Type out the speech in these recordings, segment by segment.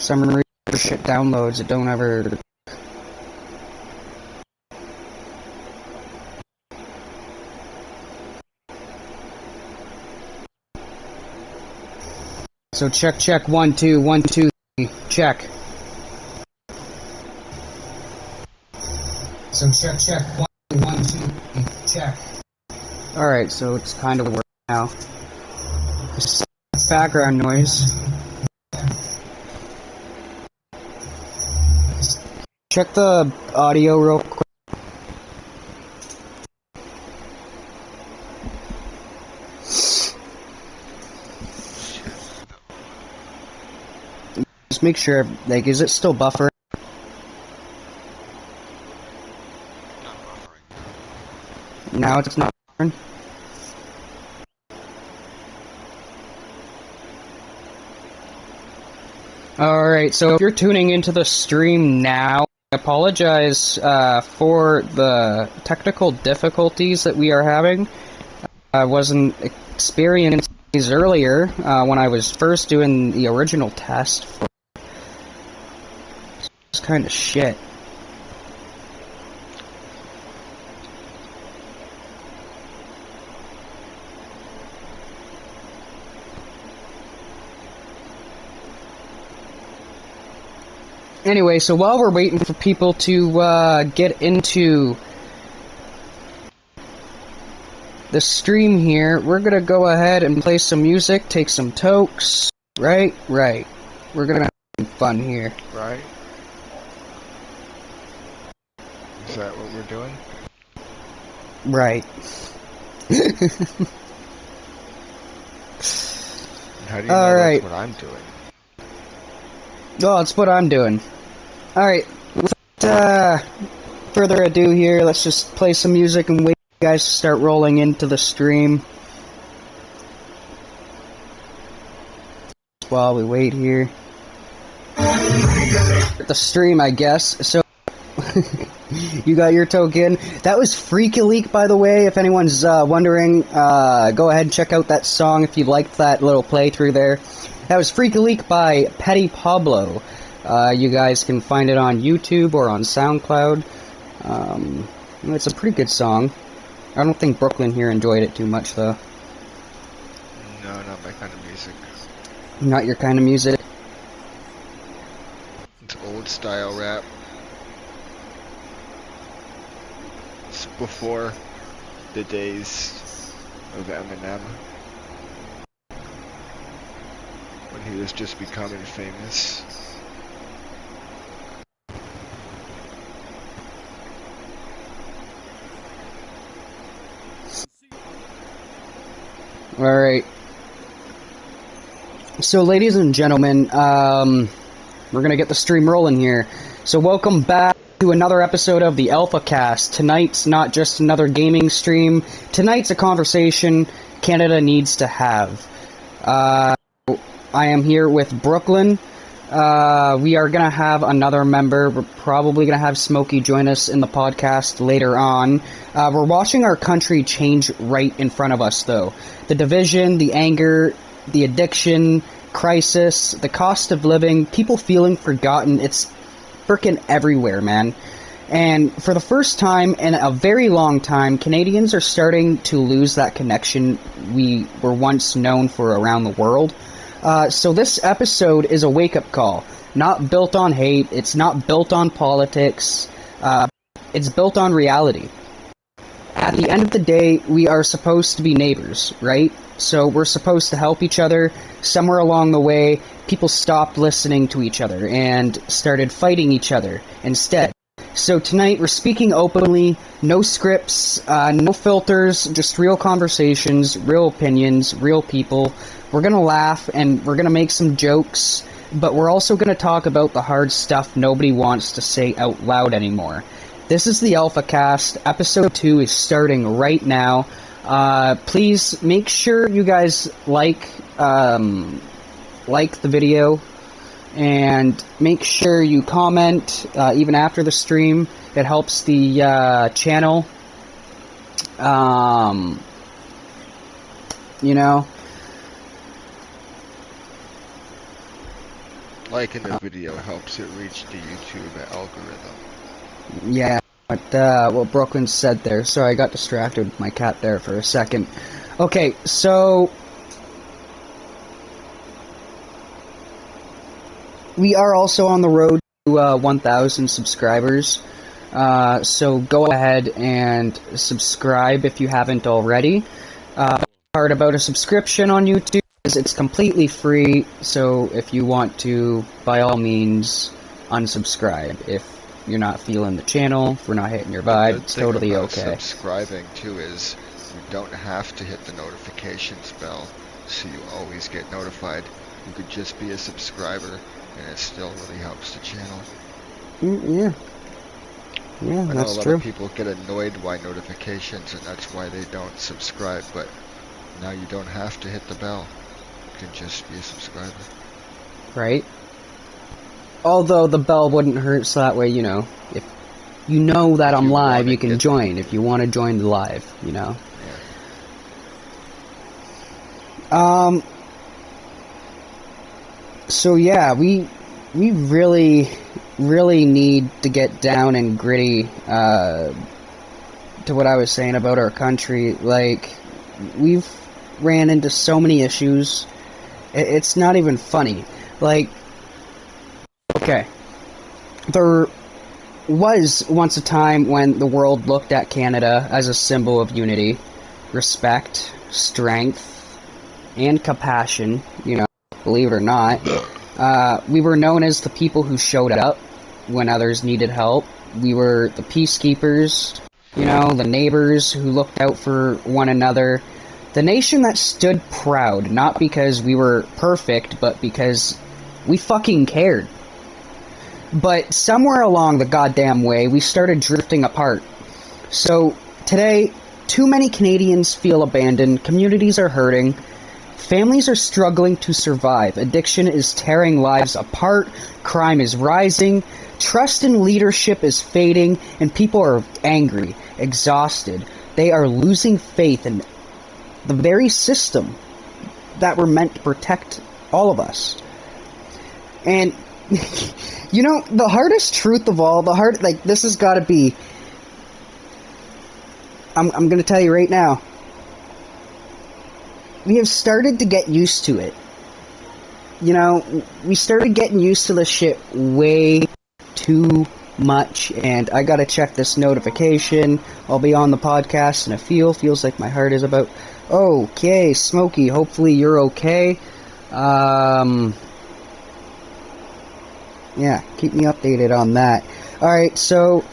some reason shit downloads, it don't ever... So check, 1, 2, 1, 2, 3, check. So check, 1, 2, 1, 2, 3, check. Alright, so it's kind of working now. Background noise. Check the audio real quick. Just make sure, like, is it still buffering? Not buffering. Now it's not buffering? Alright, so if you're tuning into the stream now, I apologize for the technical difficulties that we are having. I wasn't experiencing these earlier when I was first doing the original test. It's kind of shit. Anyway, so while we're waiting for people to get into the stream here, we're gonna go ahead and play some music, take some tokes. Right. We're gonna have some fun here. Right? Is that what we're doing? Right. How do you know that's what I'm doing? Well, that's what I'm doing. Alright, without further ado here, let's just play some music and wait for you guys to start rolling into the stream. While we wait here. The stream, I guess. So, you got your token. That was Freaky Leak, by the way, if anyone's wondering. Go ahead and check out that song if you liked that little playthrough there. That was Freaky Leak by Petty Pablo. You guys can find it on YouTube or on SoundCloud. It's a pretty good song. I don't think Brooklyn here enjoyed it too much, though. No, not my kind of music. Not your kind of music? It's old style rap. It's before the days of Eminem. When he was just becoming famous. Alright. So, ladies and gentlemen, we're gonna get the stream rolling here. So, welcome back to another episode of the Alpha Cast. Tonight's not just another gaming stream. Tonight's a conversation Canada needs to have. I am here with Brooklyn. We are going to have another member. We're probably going to have Smokey join us in the podcast later on. We're watching our country change right in front of us, though. The division, the anger, the addiction, crisis, the cost of living, people feeling forgotten. It's freaking everywhere, man. And for the first time in a very long time, Canadians are starting to lose that connection we were once known for around the world. So this episode is a wake-up call. Not built on hate, it's not built on politics, it's built on reality. At the end of the day, we are supposed to be neighbors, right? So we're supposed to help each other. Somewhere along the way, people stopped listening to each other and started fighting each other instead. So tonight, we're speaking openly, no scripts, no filters, just real conversations, real opinions, real people. We're gonna laugh and we're gonna make some jokes, but we're also gonna talk about the hard stuff nobody wants to say out loud anymore. This is the Alpha Cast. Episode 2 is starting right now. Please make sure you guys like the video. And make sure you comment even after the stream. It helps the channel. You know. Liking the video helps it reach the YouTube algorithm. Yeah, but what Brooklyn said there. Sorry, I got distracted with my cat there for a second. Okay, so we are also on the road to 1,000 subscribers. So go ahead and subscribe if you haven't already. Part about a subscription on YouTube is it's completely free, so if you want to, by all means, unsubscribe. If you're not feeling the channel, if we're not hitting your vibe, it's totally okay. Subscribing too is you don't have to hit the notifications bell, so you always get notified. You could just be a subscriber, and it still really helps the channel. Yeah. Yeah, I know that's a lot true. of people get annoyed by notifications, and that's why they don't subscribe, but now you don't have to hit the bell. You can just be a subscriber. Right? Although the bell wouldn't hurt, so that way, you know, if you know that I'm live, you can join. If you want to join the live, you know. Yeah. So yeah, we really need to get down and gritty to what I was saying about our country. Like, we've ran into so many issues. It's not even funny. Like, okay, there was once a time when the world looked at Canada as a symbol of unity, respect, strength, and compassion, you know, believe it or not. We were known as the people who showed up when others needed help. We were the peacekeepers, you know, the neighbors who looked out for one another. The nation that stood proud, not because we were perfect, but because we fucking cared. But somewhere along the goddamn way, we started drifting apart. So, today, too many Canadians feel abandoned, communities are hurting, families are struggling to survive, addiction is tearing lives apart, crime is rising, trust in leadership is fading, and people are angry, exhausted. They are losing faith in the very system that were meant to protect all of us. And, you know, the hardest truth of all, this has got to be, I'm going to tell you right now, we have started to get used to it. You know, we started getting used to this shit way too much, and I gotta check this notification. I'll be on the podcast in a feels like my heart is about. Okay, Smokey, hopefully you're okay. Yeah, keep me updated on that. Alright, so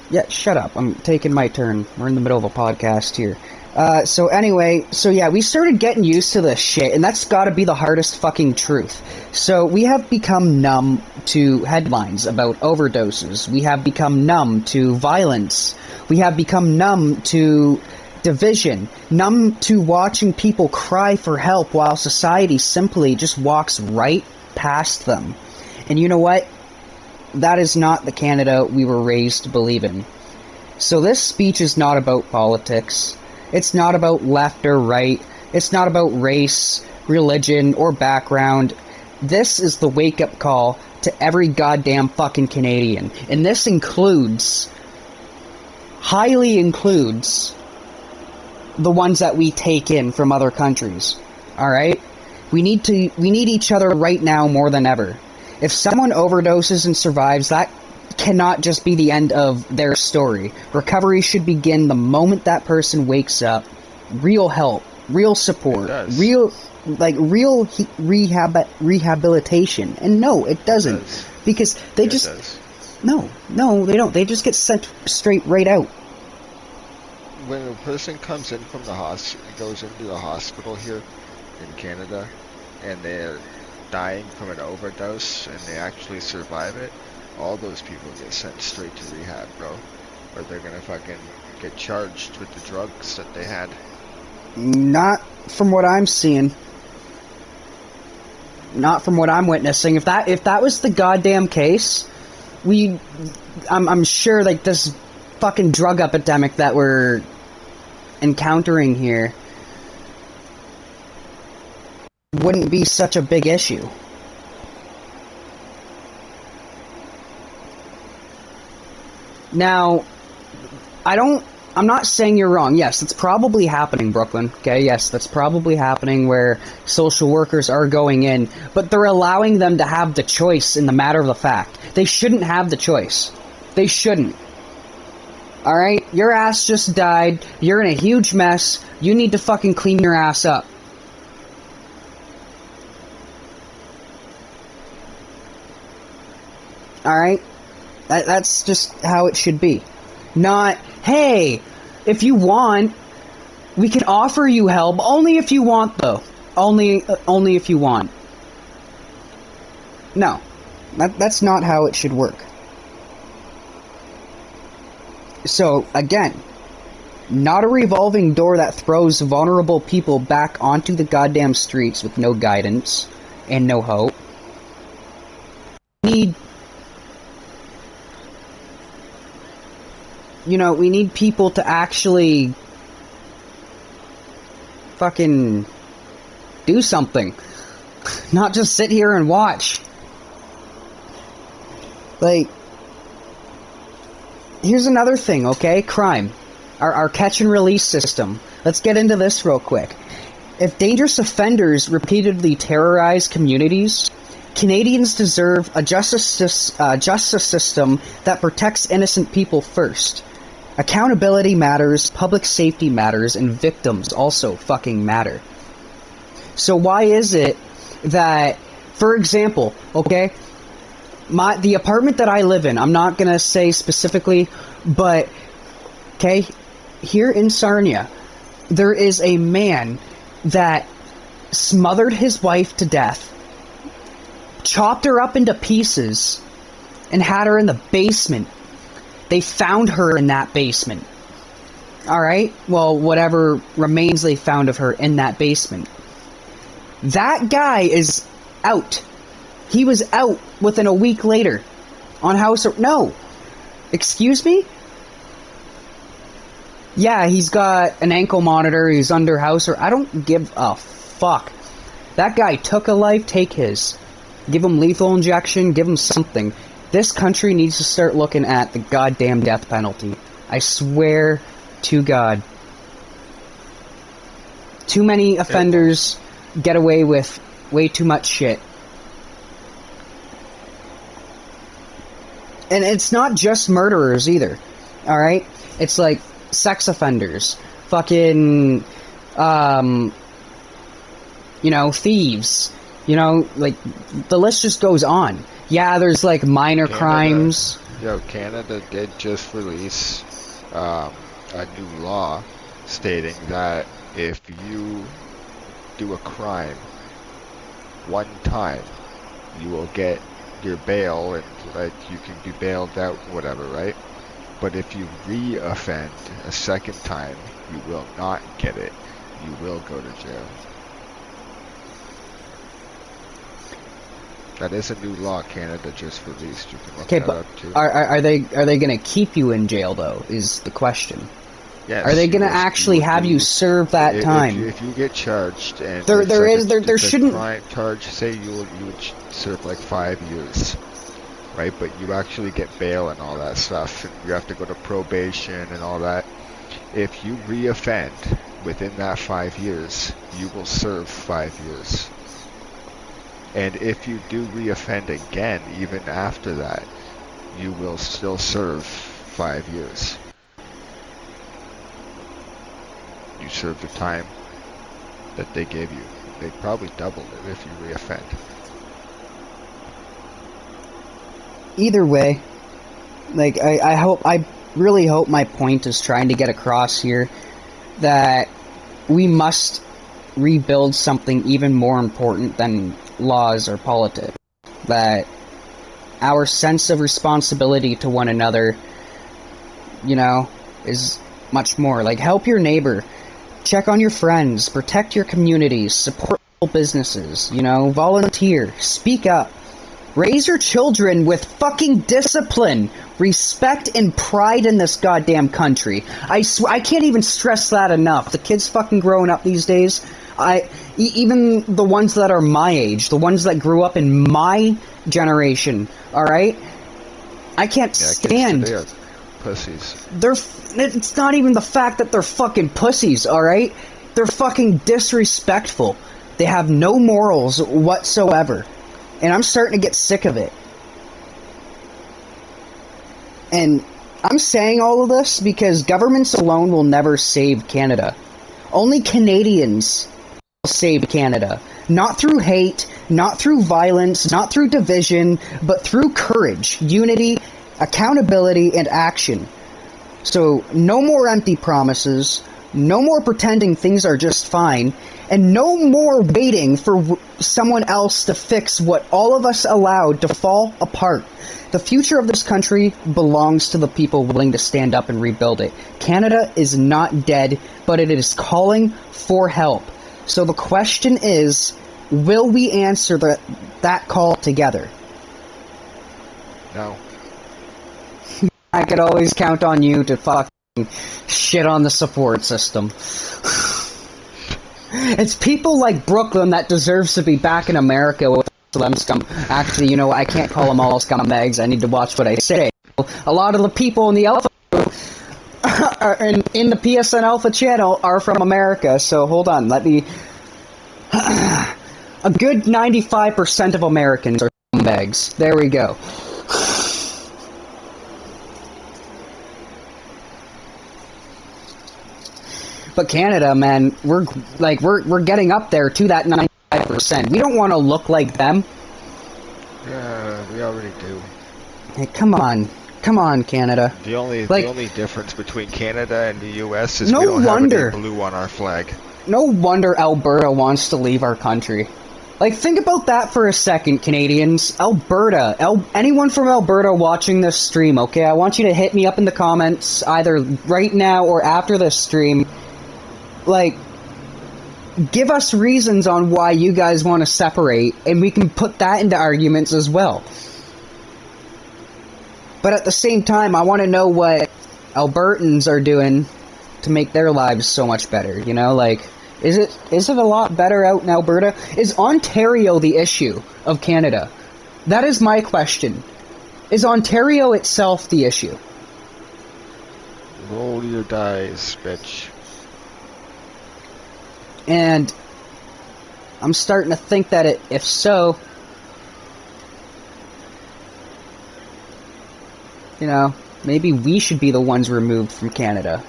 yeah, shut up. I'm taking my turn. We're in the middle of a podcast here. So anyway, so yeah, we started getting used to this shit, and that's gotta be the hardest fucking truth. So we have become numb to headlines about overdoses. We have become numb to violence. We have become numb to division. Numb to watching people cry for help while society simply just walks right past them. And you know what? That is not the Canada we were raised to believe in. So this speech is not about politics. It's not about left or right. It's not about race, religion, or background. This is the wake-up call to every goddamn fucking Canadian. And this includes, highly includes, the ones that we take in from other countries. Alright? We need each other right now more than ever. If someone overdoses and survives, that cannot just be the end of their story. Recovery should begin the moment that person wakes up. Real help, real support, real rehabilitation. And no, it doesn't. Because they No, they don't. They just get sent straight right out. When a person comes in from the goes into the hospital here in Canada, and they're dying from an overdose, and they actually survive it, all those people get sent straight to rehab, bro. Or they're gonna fucking get charged with the drugs that they had. Not from what I'm seeing. Not from what I'm witnessing. If that was the goddamn case, I'm sure, like, this fucking drug epidemic that we're encountering here, wouldn't be such a big issue. Now, I'm not saying you're wrong. Yes, it's probably happening, Brooklyn. Okay, yes, that's probably happening where social workers are going in, but they're allowing them to have the choice in the matter of the fact. They shouldn't have the choice. They shouldn't. Alright? Your ass just died. You're in a huge mess. You need to fucking clean your ass up. Alright? That's just how it should be. Not, hey, if you want, we can offer you help. Only if you want, though. Only if you want. No. That's not how it should work. So, again, not a revolving door that throws vulnerable people back onto the goddamn streets with no guidance and no hope. We need people to actually fucking do something. Not just sit here and watch. Like, here's another thing, okay? Crime. Our catch and release system. Let's get into this real quick. If dangerous offenders repeatedly terrorize communities, Canadians deserve a justice system that protects innocent people first. Accountability matters, public safety matters, and victims also fucking matter. So why is it that, for example, okay, the apartment that I live in, I'm not gonna say specifically, but, okay, here in Sarnia, there is a man that smothered his wife to death, chopped her up into pieces, and had her in the basement. They found her in that basement. Alright? Well, whatever remains they found of her in that basement. That guy is out. He was out within a week later. On house arrest. No. Excuse me? Yeah, he's got an ankle monitor. He's under house arrest. I don't give a fuck. That guy took a life, take his. Give him lethal injection, give him something. This country needs to start looking at the goddamn death penalty. I swear to God. Too many offenders get away with way too much shit. And it's not just murderers either. Alright? It's like sex offenders. Fucking, thieves. Like, the list just goes on. Yeah, there's like minor crimes. Canada did just release a new law stating that if you do a crime one time, you will get your bail and you can be bailed out, whatever, right? But if you re-offend a second time, you will not get it. You will go to jail. That is a new law Canada just released. You can look that up too. Are they going to keep you in jail though? Is the question. Yes, are they going to actually have you serve that time? If you get charged and there shouldn't crime charge, say you would serve like 5 years, right? But you actually get bail and all that stuff, and you have to go to probation and all that. If you re-offend within that 5 years, you will serve 5 years. And if you do re-offend again, even after that, you will still serve 5 years. You serve the time that they gave you. They probably doubled it if you re-offend. Either way, like, I really hope my point is trying to get across here that we must rebuild something even more important than laws or politics. That our sense of responsibility to one another, is much more. Like, help your neighbor, check on your friends, protect your communities, support local businesses, volunteer, speak up. Raise your children with fucking discipline, respect, and pride in this goddamn country. I can't even stress that enough. The kids fucking growing up these days, Even the ones that are my age, the ones that grew up in my generation, alright? I can't stand... Kids today are pussies. It's not even the fact that they're fucking pussies, alright? They're fucking disrespectful. They have no morals whatsoever. And I'm starting to get sick of it. And I'm saying all of this because governments alone will never save Canada. Only Canadians will save Canada. Not through hate, not through violence, not through division, but through courage, unity, accountability, and action. So, no more empty promises, no more pretending things are just fine, and no more waiting for someone else to fix what all of us allowed to fall apart. The future of this country belongs to the people willing to stand up and rebuild it. Canada is not dead, but it is calling for help. So the question is, will we answer that call together? No. I could always count on you to fucking shit on the support system. It's people like Brooklyn that deserves to be back in America with them scum. Actually, you know, I can't call them all scumbags. I need to watch what I say. A lot of the people in the Alpha in the PSN Alpha channel are from America, so hold on, let me... A good 95% of Americans are scumbags. There we go. But Canada, man, we're getting up there to that 95%. We don't want to look like them. Yeah, we already do. Hey, come on, Canada. The only difference between Canada and the U.S. is no we don't wonder, have any blue on our flag. No wonder Alberta wants to leave our country. Like, think about that for a second, Canadians. Alberta. Anyone from Alberta watching this stream, okay? I want you to hit me up in the comments, either right now or after this stream. Like, give us reasons on why you guys want to separate, and we can put that into arguments as well. But at the same time, I want to know what Albertans are doing to make their lives so much better, you know? Like, is it a lot better out in Alberta? Is Ontario the issue of Canada? That is my question. Is Ontario itself the issue? Roll your dice, bitch. And I'm starting to think that if so, you know, maybe we should be the ones removed from Canada.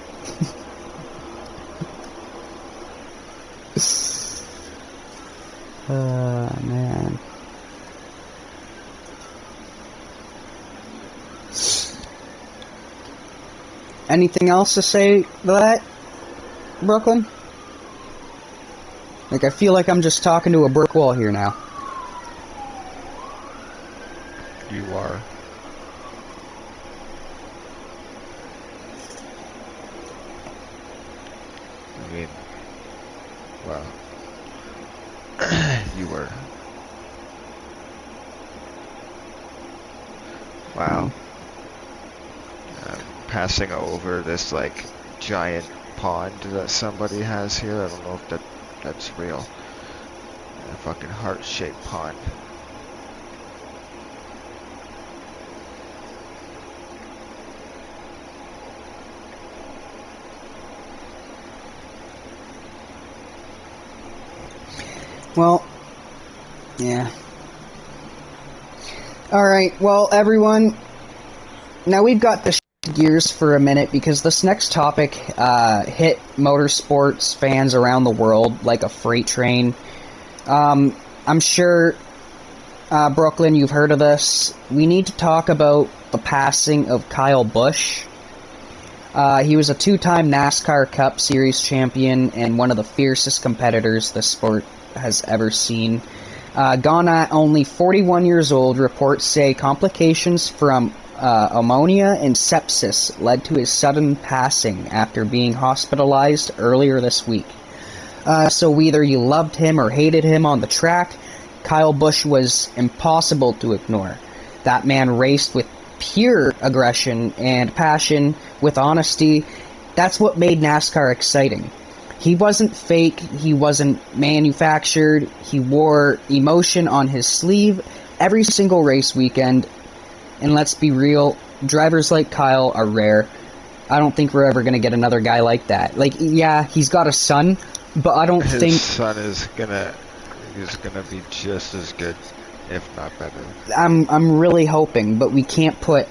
Man. Anything else to say to that, Brooklyn? Like, I feel like I'm just talking to a brick wall here now. You are. I mean, well, you were. Wow. Passing over this, like, giant pond that somebody has here. I don't know if that's real. A fucking heart-shaped pond. Well, yeah. Alright, well, everyone, now we've got the gears for a minute because this next topic hit motorsports fans around the world like a freight train. I'm sure, Brooklyn, you've heard of this. We need to talk about the passing of Kyle Busch. He was a two-time NASCAR Cup Series champion and one of the fiercest competitors the sport has ever seen. Gone at only 41 years old, reports say complications from ammonia and sepsis led to his sudden passing after being hospitalized earlier this week. So either you loved him or hated him on the track, Kyle Busch was impossible to ignore. That man raced with pure aggression and passion, with honesty. That's what made NASCAR exciting. He wasn't fake, he wasn't manufactured, he wore emotion on his sleeve every single race weekend, and let's be real, drivers like Kyle are rare. I don't think we're ever going to get another guy like that. Like, yeah, he's got a son, but I don't think... His son is gonna be just as good, if not better. I'm really hoping, but we can't put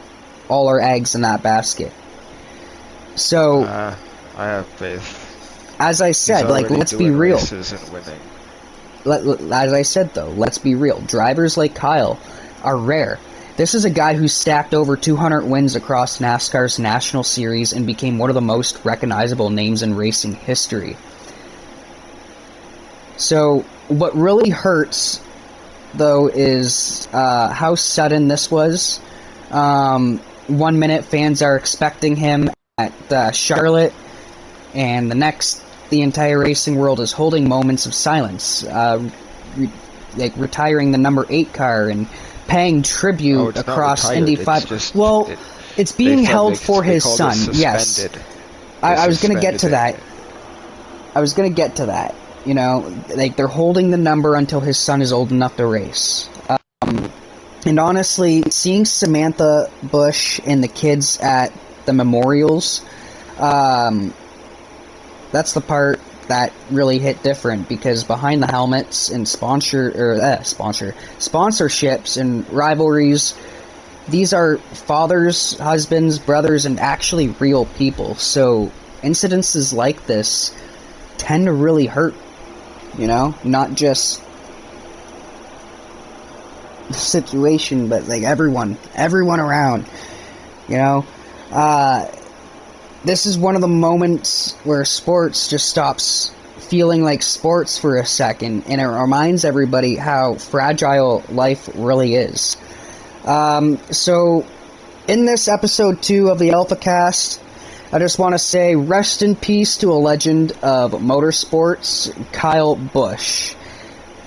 all our eggs in that basket. So... I have faith. As I said, like, let's be real. Races and winning. As I said, though, let's be real. Drivers like Kyle are rare. This is a guy who stacked over 200 wins across NASCAR's National Series and became one of the most recognizable names in racing history. So, what really hurts, though, is how sudden this was. 1 minute, fans are expecting him at Charlotte, and the next, the entire racing world is holding moments of silence, like retiring the number 8 car and paying tribute across Indy 5. Well, it's being held for his son. Yes, I was going to get to that. I was going to get to that. You know, like, they're holding the number until his son is old enough to race. And honestly, seeing Samantha Bush and the kids at the memorials, that's the part that really hit different, because behind the helmets and sponsorships and rivalries, these are fathers, husbands, brothers, and actually real people. So incidences like this tend to really hurt, you know, not just the situation, but like everyone around, you know. This is one of the moments where sports just stops feeling like sports for a second, and it reminds everybody how fragile life really is. So, in this episode 2 of the AlphaCast, I just want to say rest in peace to a legend of motorsports, Kyle Busch.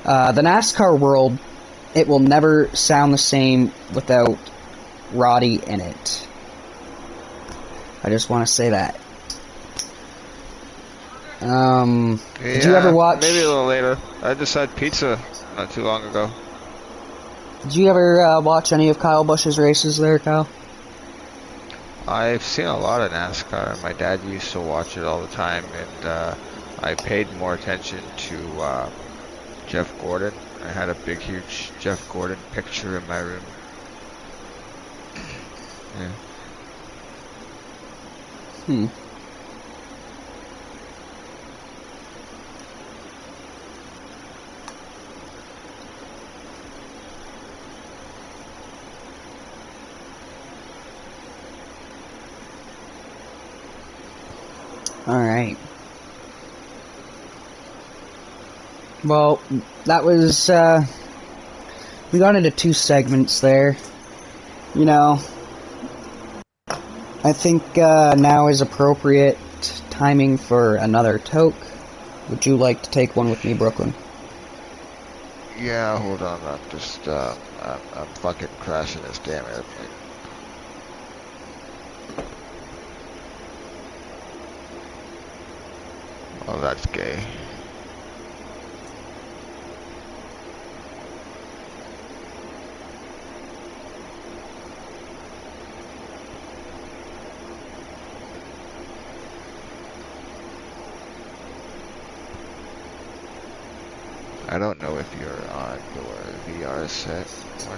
The NASCAR world, it will never sound the same without Roddy in it. I just want to say that. Did you ever watch... Maybe a little later. I just had pizza not too long ago. Did you ever watch any of Kyle Busch's races there, Kyle? I've seen a lot of NASCAR. My dad used to watch it all the time, and I paid more attention to Jeff Gordon. I had a big, huge Jeff Gordon picture in my room. Yeah. Alright. Well, that was, we got into 2 segments there. You know, I think now is appropriate timing for another toke. Would you like to take one with me, Brooklyn? Yeah, hold on. I'm just, I'm fucking crashing this damn airplane. Oh, that's gay. I don't know if you're on your VR set or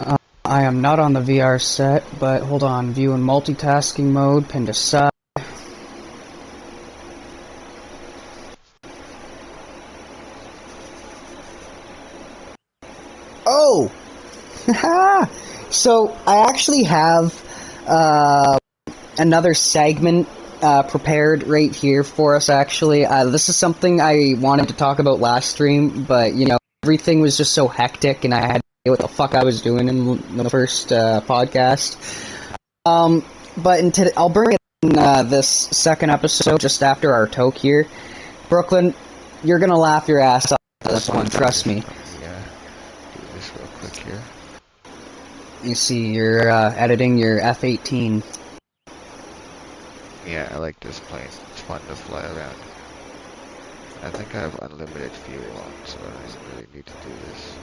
not. I am not on the VR set, but hold on. View in multitasking mode, pinned aside. Oh! So, I actually have another segment prepared right here for us, actually. This is something I wanted to talk about last stream, but, you know, everything was just so hectic, and I had to know what the fuck I was doing in the first podcast. But I'll bring it in this second episode, just after our toke here. Brooklyn, you're gonna laugh your ass off at this one, trust me. Yeah, do this real quick here. You see, you're editing your F-18. Yeah, I like this plane. It's fun to fly around. I think I have unlimited fuel on, so I don't even really need to do this.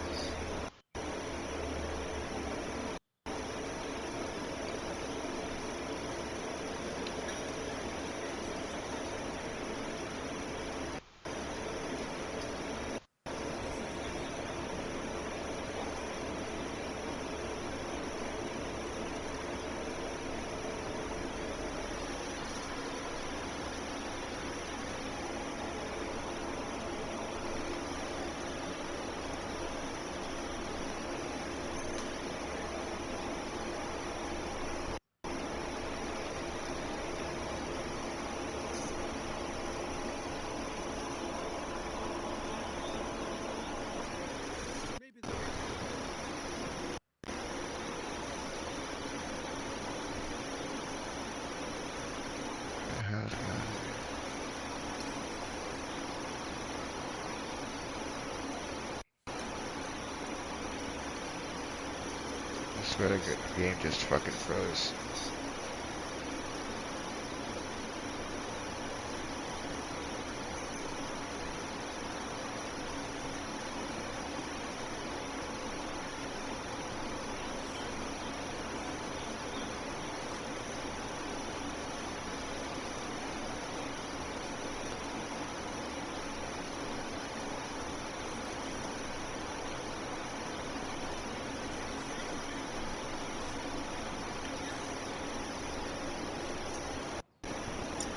I swear to God, the game just fucking froze.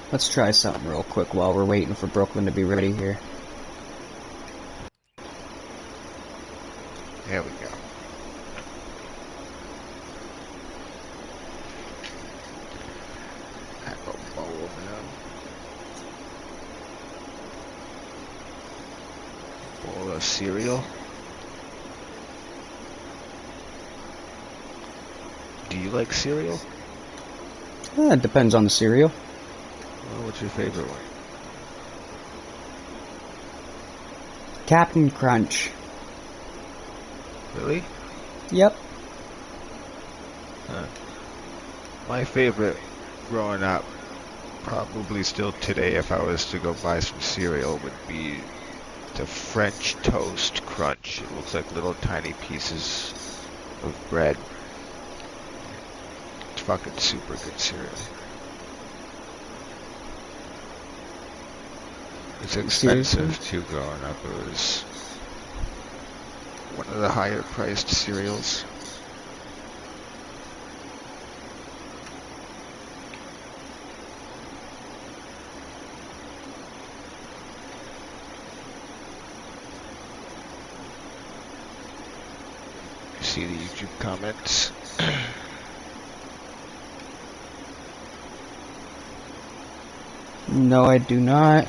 Let's try something real quick while we're waiting for Brooklyn to be ready here. There we go. Have a bowl now. Bowl of cereal. Do you like cereal? It depends on the cereal. Well, what's your favorite one? Captain Crunch. Really? Yep. Huh. My favorite growing up, probably still today if I was to go buy some cereal, would be the French Toast Crunch. It looks like little tiny pieces of bread. It's fucking super good cereal. It's Seriously? expensive too growing up. It was one of the higher priced cereals. You see the YouTube comments? No, I do not.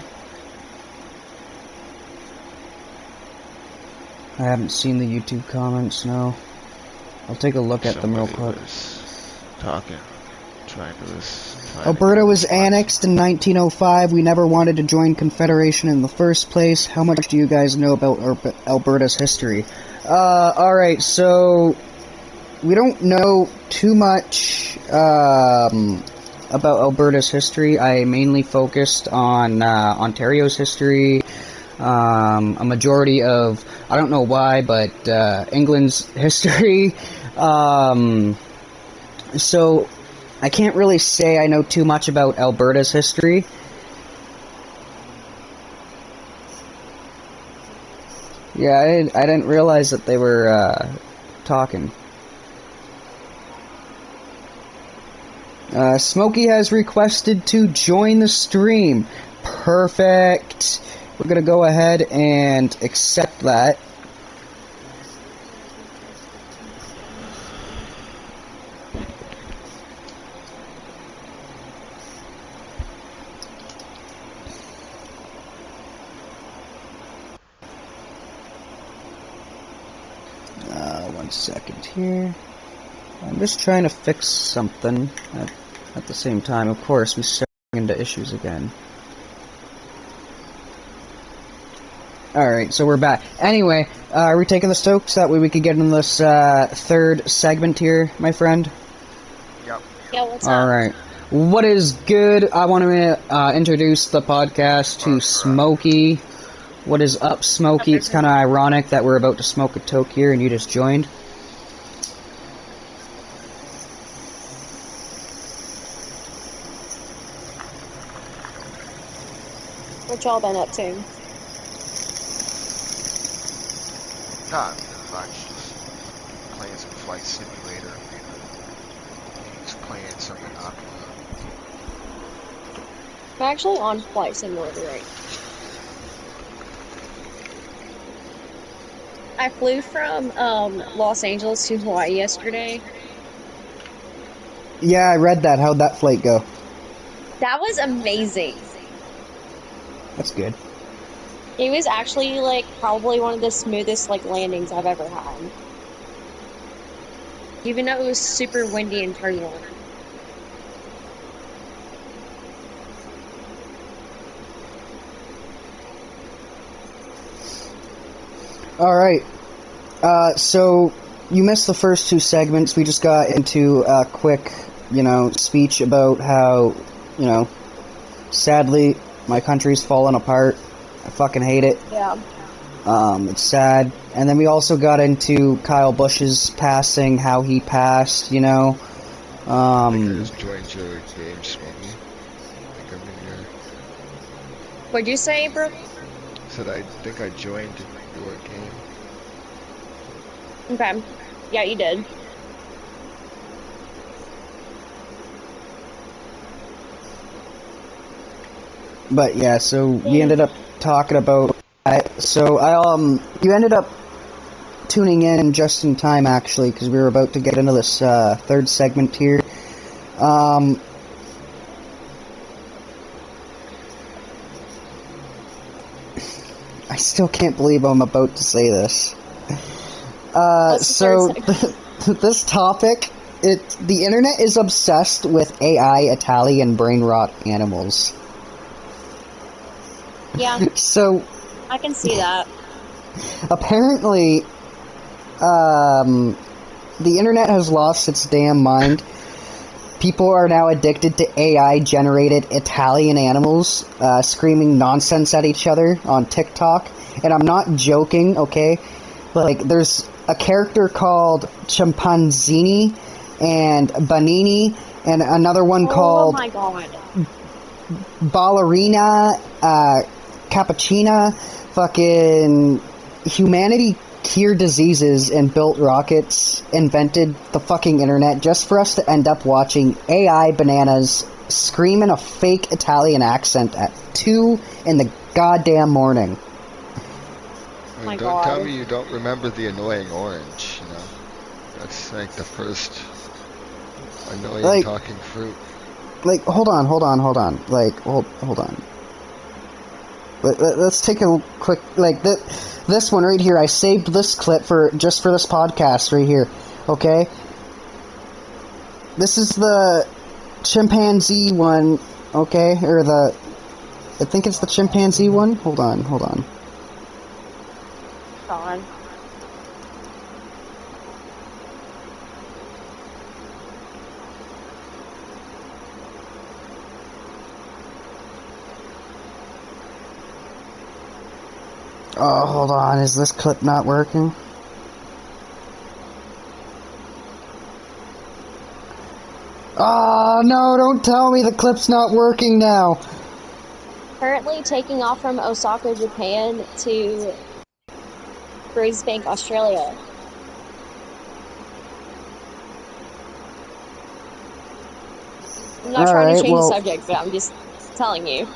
I haven't seen the YouTube comments, no. I'll take a look at them real Somebody quick. was talking, trying to Alberta get a was response. annexed in 1905. We never wanted to join Confederation in the first place. How much do you guys know about Alberta's history? Alright, so we don't know too much about Alberta's history. I mainly focused on Ontario's history, a majority of, I don't know why, but England's history. So I can't really say I know too much about Alberta's history. Yeah, I didn't realize that they were talking. Smokey has requested to join the stream. Perfect. We're gonna go ahead and accept that. One second here. I'm just trying to fix something at the same time. Of course, we start into issues again. Alright, so we're back. Anyway, are we taking the Stokes? That way we could get in this third segment here, my friend? Yep. Yeah, what's up? Alright. What is good? I want to introduce the podcast to Smokey. What is up, Smokey? It's kind of ironic that we're about to smoke a toke here and you just joined. What y'all been up to? Not much, just playing some Flight Simulator. Just playing some Monopoly. I'm actually on Flight Simulator right now. I flew from Los Angeles to Hawaii yesterday. Yeah, I read that. How'd that flight go? That was amazing. That's good. It was actually like probably one of the smoothest like landings I've ever had. Even though it was super windy and turbulent. Alright. So, you missed the first two segments. We just got into a quick, speech about how, sadly, my country's fallen apart. I fucking hate it. Yeah. It's sad. And then we also got into Kyle Busch's passing, how he passed, I think I just joined your game, Smokey. I think I'm in your... What'd you say, Brooke? I think I joined your game. Okay. Yeah, you did. But yeah, so we ended up talking about that. So you ended up tuning in just in time, actually, because we were about to get into this third segment here. I still can't believe I'm about to say this. So this topic, the internet is obsessed with AI Italian brain rot animals. Yeah. So I can see that. Apparently, the internet has lost its damn mind. People are now addicted to AI-generated Italian animals screaming nonsense at each other on TikTok. And I'm not joking, okay? Like, there's a character called Chimpanzini and Banini, and another one called... Oh my god. Ballerina, Cappuccina, fucking... Humanity cured diseases and built rockets, invented the fucking internet just for us to end up watching AI bananas scream in a fake Italian accent at 2 in the goddamn morning. I mean, don't tell me you don't remember the annoying orange, That's like the first annoying talking fruit. Like, hold on. Like, hold on. Let's take a quick, this one right here. I saved this clip just for this podcast right here, okay? This is the chimpanzee one, okay? I think it's the chimpanzee one. Hold on. God. Oh, hold on. Is this clip not working? Oh, no, don't tell me the clip's not working now. Currently taking off from Osaka, Japan to Brisbane, Australia. I'm not trying to change the subject, but I'm just telling you.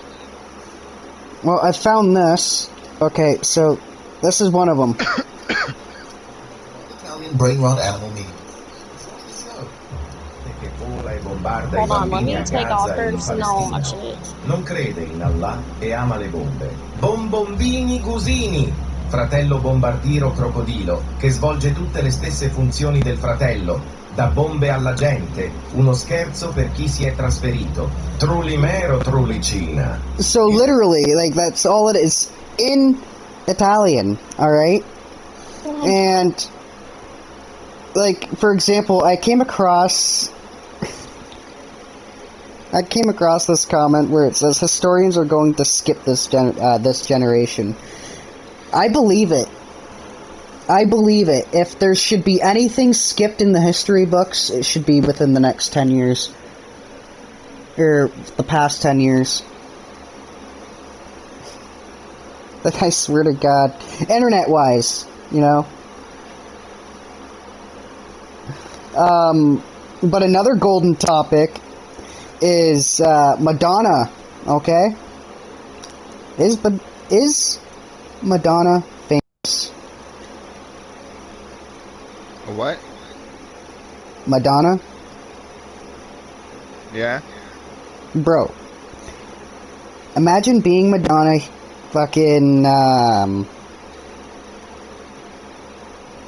Well, I found this. Okay, so this is one of them. Italian brain rot animal meat. Hold on, let me take off first and I'll watch it. Non crede in Allah e ama le bombe. Bombombini Gusini, fratello bombardiero crocodilo, che svolge tutte le stesse funzioni del fratello. Da bombe alla gente, uno scherzo per chi si è trasferito. Trulimero Trulicina. So literally, that's all it is. In Italian, alright? And, for example, I came across I came across this comment where it says historians are going to skip this generation. I believe it. I believe it. If there should be anything skipped in the history books, it should be within the next 10 years. Or the past 10 years. Like, I swear to God. Internet-wise, you know. But another golden topic is Madonna, okay? Is Madonna famous? What? Madonna? Yeah? Bro. Imagine being Madonna fucking,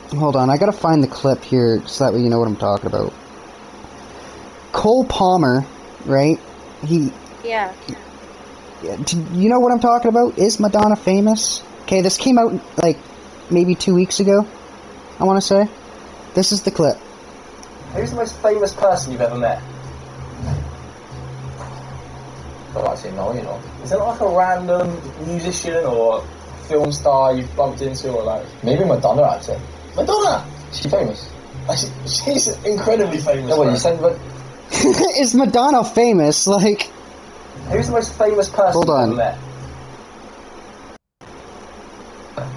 hold on, I gotta find the clip here so that way you know what I'm talking about. Cole Palmer, right? Yeah. You know what I'm talking about? Is Madonna famous? Okay, this came out like maybe 2 weeks ago, I want to say. This is the clip. Who's the most famous person you've ever met? Well, actually, no, you know. Is it like a random musician or film star you've bumped into, or like maybe Madonna? Actually, Madonna. She's famous. Actually, she's incredibly famous. No, what you said, but is Madonna famous? Like, who's the most famous person you've ever met?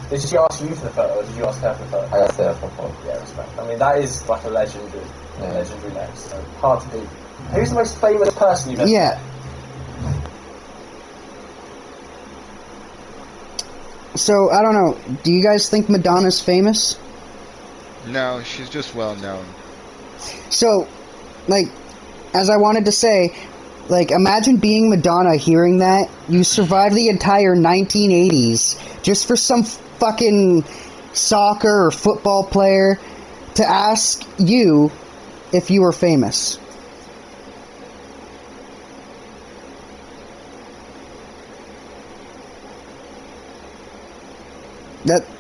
Did she ask you for the photo, or did you ask her for the photo? I asked her for the photo. Yeah, respect. I mean, that is like a legendary name. So hard to beat. Who's the most famous person you've ever met? So, I don't know. Do you guys think Madonna's famous? No, she's just well known. So, like, as I wanted to say, like, imagine being Madonna, hearing that. You survived the entire 1980s just for some fucking soccer or football player to ask you if you were famous.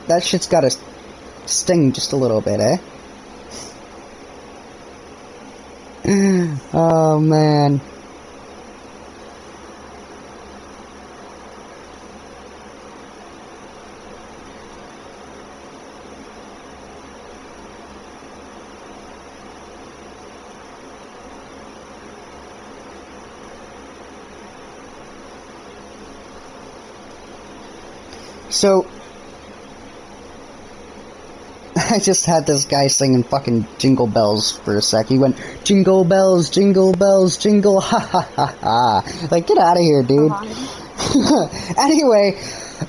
That shit's gotta sting just a little bit, eh? Oh, man. So, I just had this guy singing fucking Jingle Bells for a sec. He went, jingle bells, jingle, ha ha ha ha. Like, get out of here, dude. Anyway,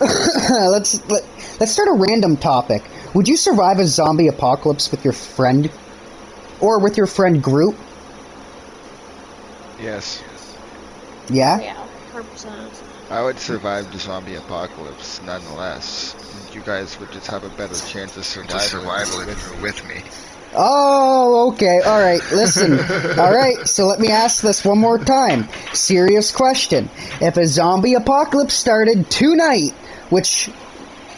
let's start a random topic. Would you survive a zombie apocalypse with your friend? Or with your friend group? Yes. Yeah? Yeah, 100%. I would survive the zombie apocalypse nonetheless. You guys would just have a better chance of survival with me. Oh, okay, alright, listen. Alright, so let me ask this one more time. Serious question. If a zombie apocalypse started tonight, which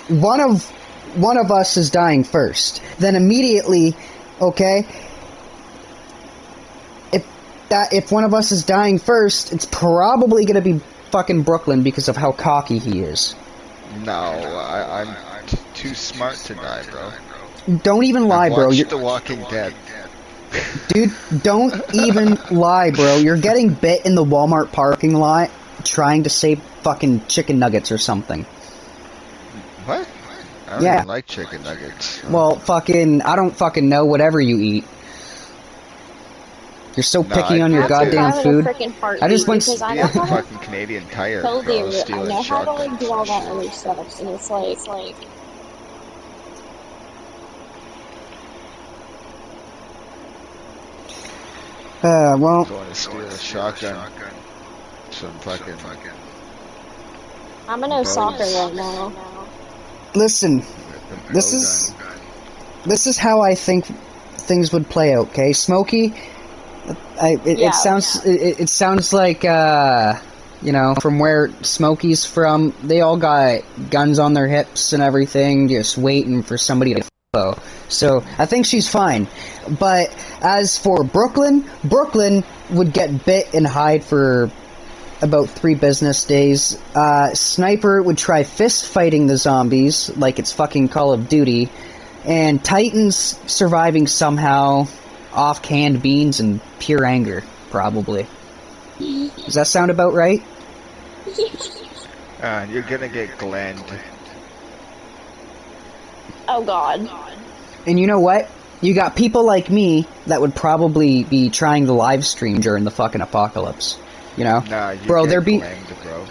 one of us is dying first, then immediately, okay, if one of us is dying first, it's probably gonna be fucking Brooklyn because of how cocky he is. No, I'm too smart to die, bro. Don't even lie, bro. You're The Walking Dead. Dude, don't even lie, bro. You're getting bit in the Walmart parking lot trying to save fucking chicken nuggets or something. What? I don't even like chicken nuggets. Well, fucking, I don't fucking know whatever you eat. You're so picky on your goddamn food. I just went. Fucking Canadian Tire. I know how to like do all that other stuff, and it's like. Well. Going to steal a shotgun. Some fucking. I'm in soccer right now. Listen, this is how I think things would play out. Okay, Smokey. It sounds like you know, from where Smokey's from, they all got guns on their hips and everything, just waiting for somebody to though. So I think she's fine. But as for Brooklyn, Brooklyn would get bit and hide for about 3 business days. Sniper would try fist fighting the zombies like it's fucking Call of Duty. And Titan's surviving somehow off canned beans and pure anger, probably. Does that sound about right? You're gonna get Glenned. Oh god. And you know what? You got people like me that would probably be trying to live stream during the fucking apocalypse. You know? Nah, you Bro, get there'd be... Glenned, bro.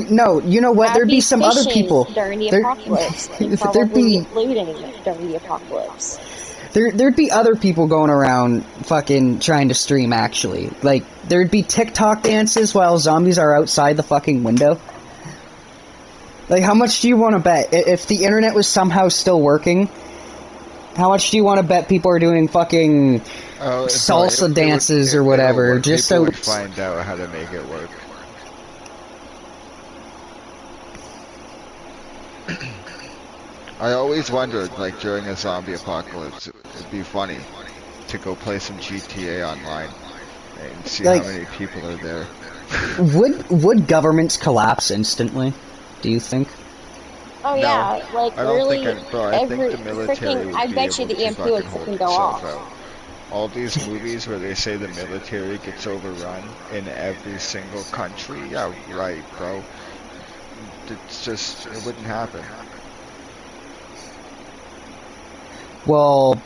No, you know what? There'd be some other people. During the There- apocalypse. And there'd probably be... looting during the apocalypse. There'd be other people going around fucking trying to stream, actually. Like, there'd be TikTok dances while zombies are outside the fucking window. Like, how much do you want to bet? If the internet was somehow still working, how much do you want to bet people are doing fucking salsa dances or whatever? Just people so... would find out how to make it work. I always wondered, like, during a zombie apocalypse, it'd be funny to go play some GTA online and see Like, how many people are there. would governments collapse instantly? Do you think? Oh yeah, like I don't literally think I think the military would I be bet you able the to EMP would hold fucking go itself off. out. All these movies where they say the military gets overrun in every single country, yeah, right, bro. It's just, it wouldn't happen. Well,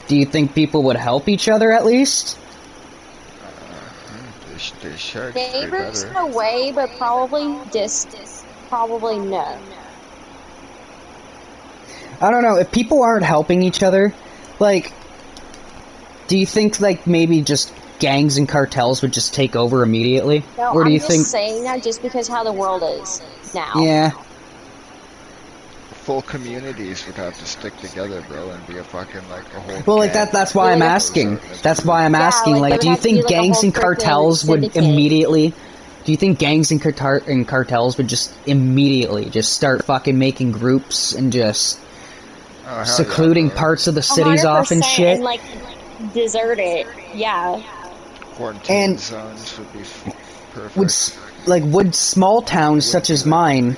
do you think people would help each other at least? They should. Neighbors They in better. a way, but probably probably no. I don't know, if people aren't helping each other, like, do you think, like, maybe just gangs and cartels would just take over immediately? No, Or do I'm you just think... saying that just because how the world is now. Yeah. Full communities would have to stick together, bro, and be a fucking, like, a whole Well, like, gang. that's why I'm Yeah. asking. That's why I'm Yeah, asking, like, like, there do would you have to be, think like, a gangs whole and freaking cartels would syndicate. immediately... Do you think gangs and cartels would just immediately just start fucking making groups and just Oh, hell secluding yeah, bro. parts of the cities off and 100% shit? and like desert it. Yeah. Quarantine And zones would be perfect. would small towns such as mine...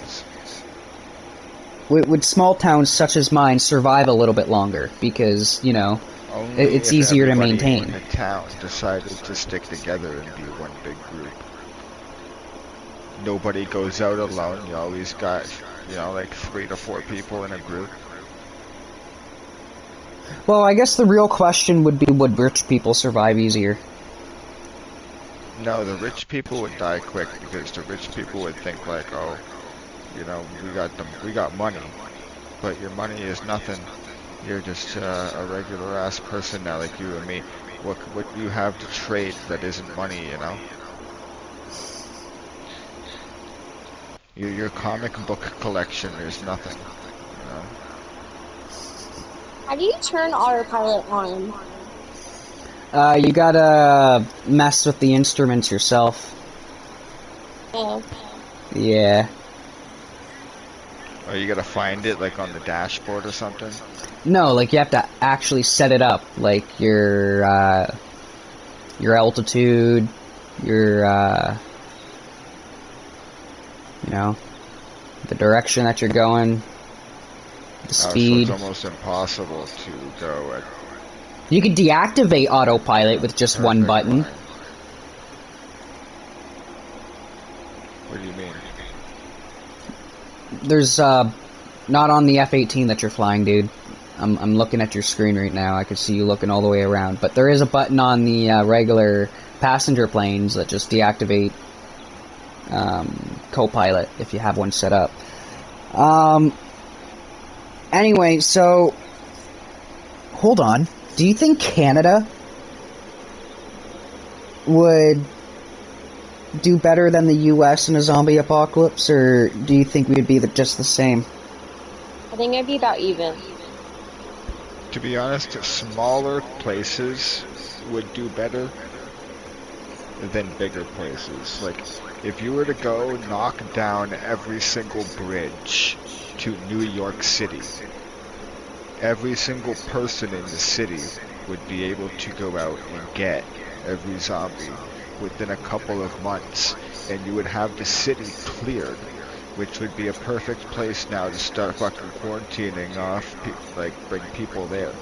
Would small towns such as mine survive a little bit longer? Because, you know, Only it's if easier to everybody maintain. in the town decided to stick together and be one big group. Nobody goes out alone. You always got, you know, like 3 to 4 people in a group. Well, I guess the real question would be, would rich people survive easier? No, the rich people would die quick because the rich people would think like, oh, you know, we got money, but your money is nothing. You're just a regular ass person now, like you and me. What do you have to trade that isn't money, you know? Your comic book collection is nothing, you know? How do you turn autopilot on? You gotta mess with the instruments yourself. Oh. Yeah. Or you gotta find it like on the dashboard or something. No, like you have to actually set it up, like your altitude, your you know, the direction that you're going, the speed. So it's almost impossible to go at You could deactivate autopilot with just one perfect button. line. What do you mean? There's not on the F-18 that you're flying, dude. I'm looking at your screen right now. I can see you looking all the way around. But there is a button on the regular passenger planes that just deactivate co-pilot if you have one set up. Anyway, so hold on. Do you think Canada would do better than the US in a zombie apocalypse, or do you think we'd be just the same? I think it'd be about even. To be honest, smaller places would do better than bigger places. Like, if you were to go knock down every single bridge to New York City, every single person in the city would be able to go out and get every zombie within a couple of months, and you would have the city cleared, which would be a perfect place now to start fucking quarantining off, like bring people there.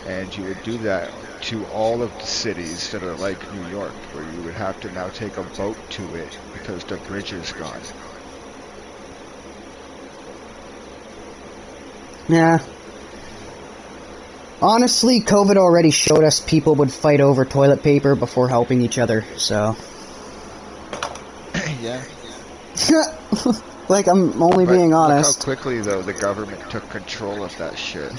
And you would do that to all of the cities that are like New York, where you would have to now take a boat to it because the bridge is gone. Yeah. Honestly, COVID already showed us people would fight over toilet paper before helping each other, so... Yeah. Like, I'm only being honest. Look how quickly, though, the government took control of that shit.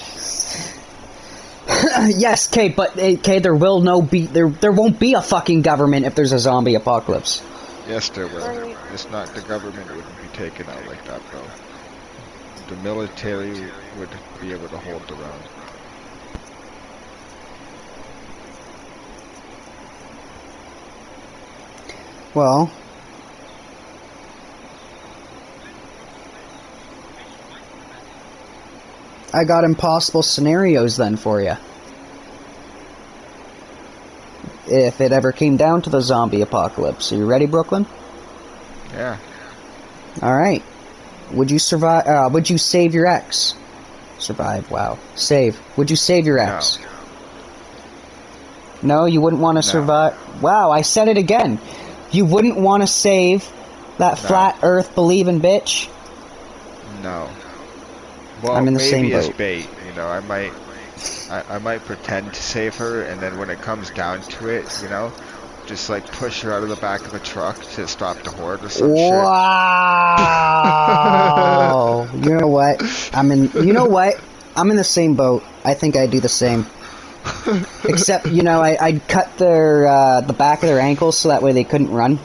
Yes, Kate, but Kate, there won't be a fucking government if there's a zombie apocalypse. Yes, there will. It's not, the government wouldn't be taken out like that, though. The military would be able to hold their own. Well... I got impossible scenarios then for you. If it ever came down to the zombie apocalypse. Are you ready, Brooklyn? Yeah. Alright. Would you survive, would you save your ex? Survive, wow. Save. Would you save your ex? No, you wouldn't want to survive. Wow, I said it again. You wouldn't want to save that flat earth believing bitch? No. Well, I'm in the maybe same as boat. bait, you know, I might pretend to save her, and then when it comes down to it, you know, just like push her out of the back of a truck to stop the horde or some wow. shit. You know what? You know what? I'm in the same boat. I think I'd do the same. Except, you know, I'd cut the back of their ankles so that way they couldn't run.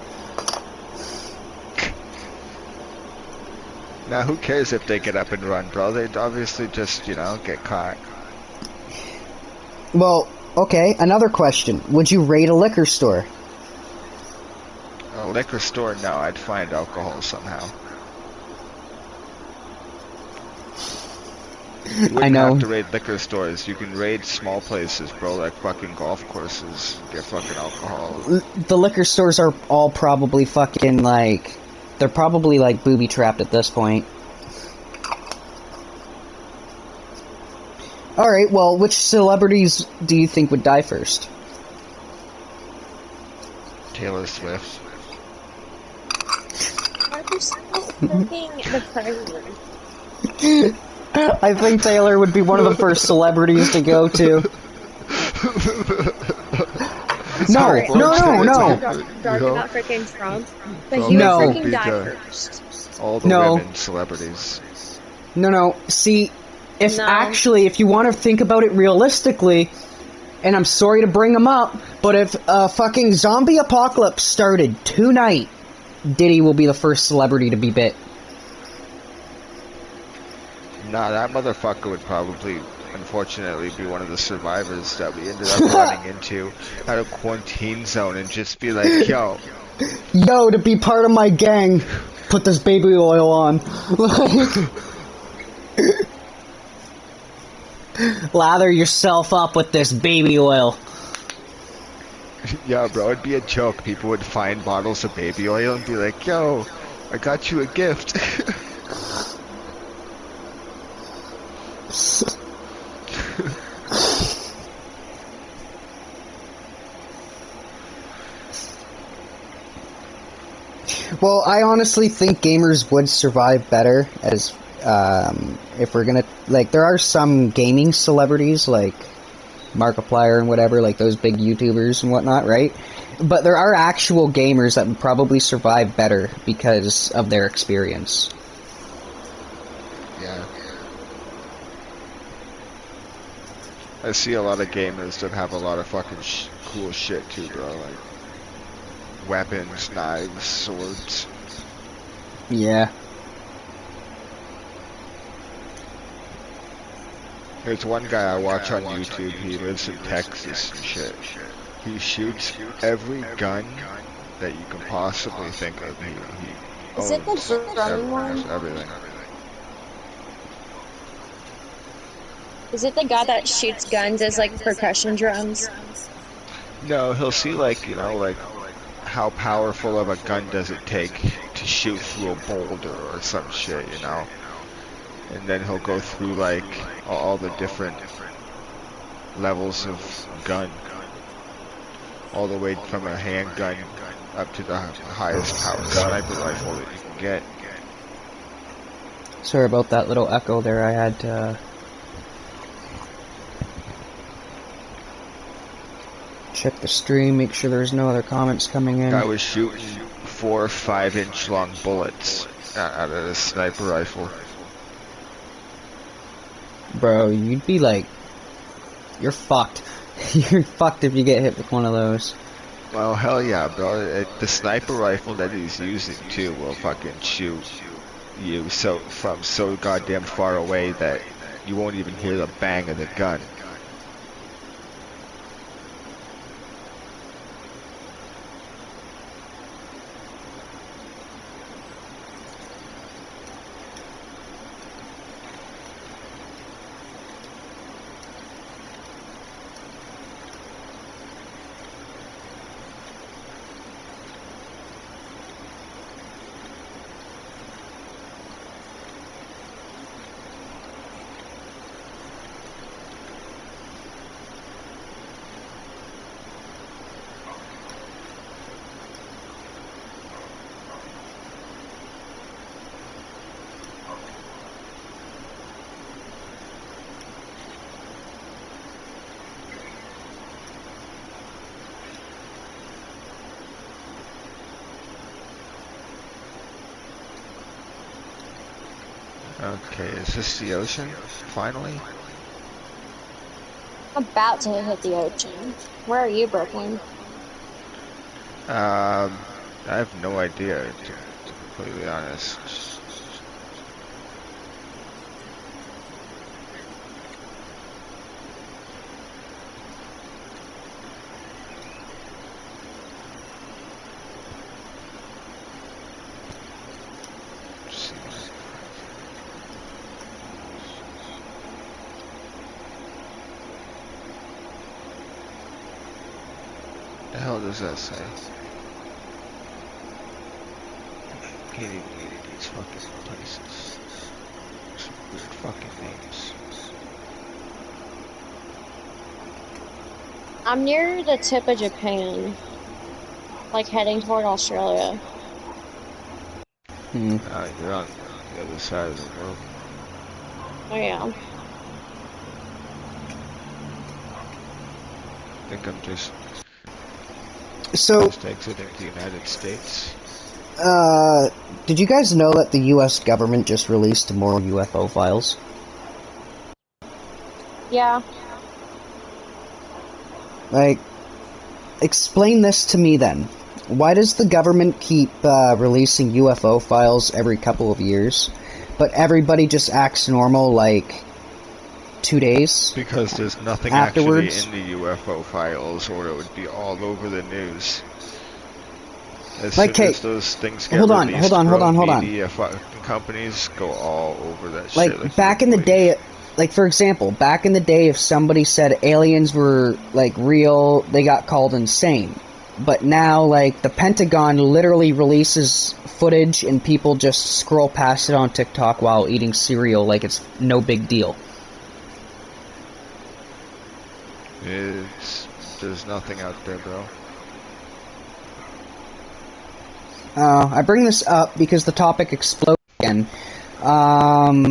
Now, who cares if they get up and run, bro? They'd obviously just, you know, get caught. Well, okay, another question. Would you raid a liquor store? A liquor store? No, I'd find alcohol somehow. You wouldn't I know. have to raid liquor stores. You can raid small places, bro, like fucking golf courses. Get fucking alcohol. The liquor stores are all probably fucking, like... They're probably, like, booby-trapped at this point. Alright, well, which celebrities do you think would die first? Taylor Swift. Why are you fucking the president? I think Taylor would be one of the first celebrities to go to. No. Dark about freaking Trump, but he No. would freaking die first. All the women celebrities. No. See, if you want to think about it realistically, and I'm sorry to bring him up, but if a fucking zombie apocalypse started tonight, Diddy will be the first celebrity to be bit. Nah, that motherfucker would probably, unfortunately, be one of the survivors that we ended up running into at a quarantine zone and just be like, yo, to be part of my gang, put this baby oil on. Lather yourself up with this baby oil. Yeah, bro, it'd be a joke. People would find bottles of baby oil and be like, yo, I got you a gift. Well, I honestly think gamers would survive better as, if we're gonna, like, there are some gaming celebrities, like Markiplier and whatever, like those big YouTubers and whatnot, right? But there are actual gamers that would probably survive better because of their experience. Yeah. I see a lot of gamers that have a lot of fucking cool shit too, bro, like weapons, knives, swords. Yeah. There's one guy I watch on YouTube, he lives in Texas and shit. He shoots every gun that you can possibly think of. He Is it the running one? everything. Is it the guy that shoots guns as like percussion drums? No, he'll see like, like how powerful of a gun does it take to shoot through a boulder or some shit. And then he'll go through like all the different levels of gun, all the way from a handgun up to the highest power sniper rifle that you can get. Sorry about that little echo there. I had to check the stream, make sure there's no other comments coming in. I was shooting 4 or 5-inch long bullets out of this sniper rifle. Bro, you'd be like, you're fucked. You're fucked if you get hit with one of those. Well, hell yeah, bro. The sniper rifle that he's using too will fucking shoot you from so goddamn far away that you won't even hear the bang of the gun. Okay, is this the ocean, finally? I'm about to hit the ocean. Where are you, Brooklyn? I have no idea, to be completely honest. The hell does that say? Can't even get these fucking places. Some weird fucking names. I'm near the tip of Japan, like heading toward Australia. You're on the other side of the world. Oh yeah. I think I'm just exiting the United States. Did you guys know that the US government just released more UFO files? Yeah. Like, explain this to me then. Why does the government keep releasing UFO files every couple of years, but everybody just acts normal like 2 days? Because there's nothing afterwards? actually in the UFO files, or it would be all over the news. As like, soon as those things get hold on, released, hold on. media fucking companies go all over that Like, shit. Like back in the day, like, for example, back in the day, if somebody said aliens were, like, real, they got called insane. But now, like, the Pentagon literally releases footage and people just scroll past it on TikTok while eating cereal like it's no big deal. There's nothing out there, bro. I bring this up because the topic exploded again. After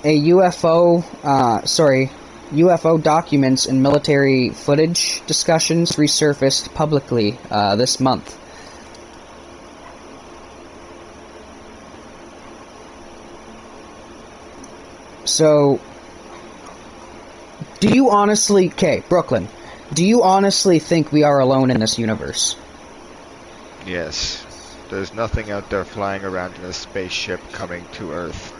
a UFO documents and military footage discussions resurfaced publicly this month. So, do you honestly, Brooklyn, do you honestly think we are alone in this universe? Yes. There's nothing out there flying around in a spaceship coming to Earth.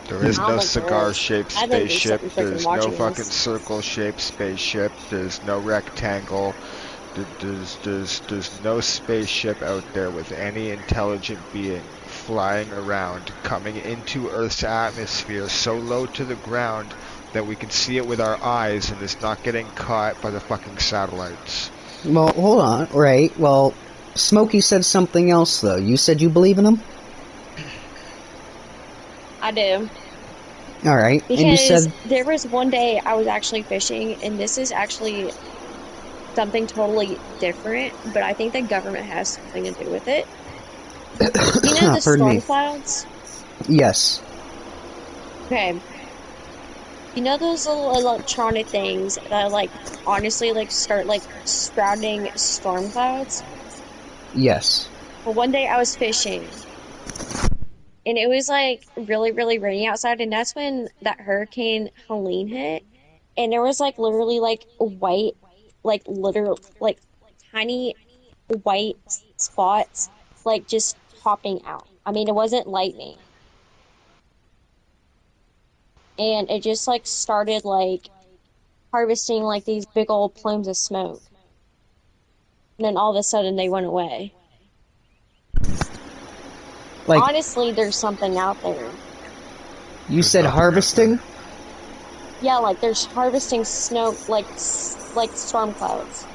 There is no cigar-shaped spaceship. There's no fucking circle-shaped spaceship. There's no rectangle. There's no spaceship out there with any intelligent being flying around, coming into Earth's atmosphere so low to the ground that we can see it with our eyes and it's not getting caught by the fucking satellites. Well, hold on. Right. Well, Smokey said something else, though. You said you believe in him? I do. All right. Because And you said... there was one day I was actually fishing, and this is actually something totally different, but I think the government has something to do with it. You know the Pardon me. storm clouds? Yes. Okay. You know those little electronic things that, like, honestly, like, start, like, sprouting storm clouds? Yes. Well, one day I was fishing, and it was, like, really, really rainy outside, and that's when that Hurricane Helene hit, and there was, like, literally, like, white, like, literal, like, tiny white spots, like, just popping out. I mean, it wasn't lightning. And it just, like, started, like, harvesting, like, these big old plumes of smoke. And then all of a sudden they went away. Like, Honestly, there's something out there. you There's said nothing out harvesting? there. Yeah, like there's harvesting snow, like storm clouds.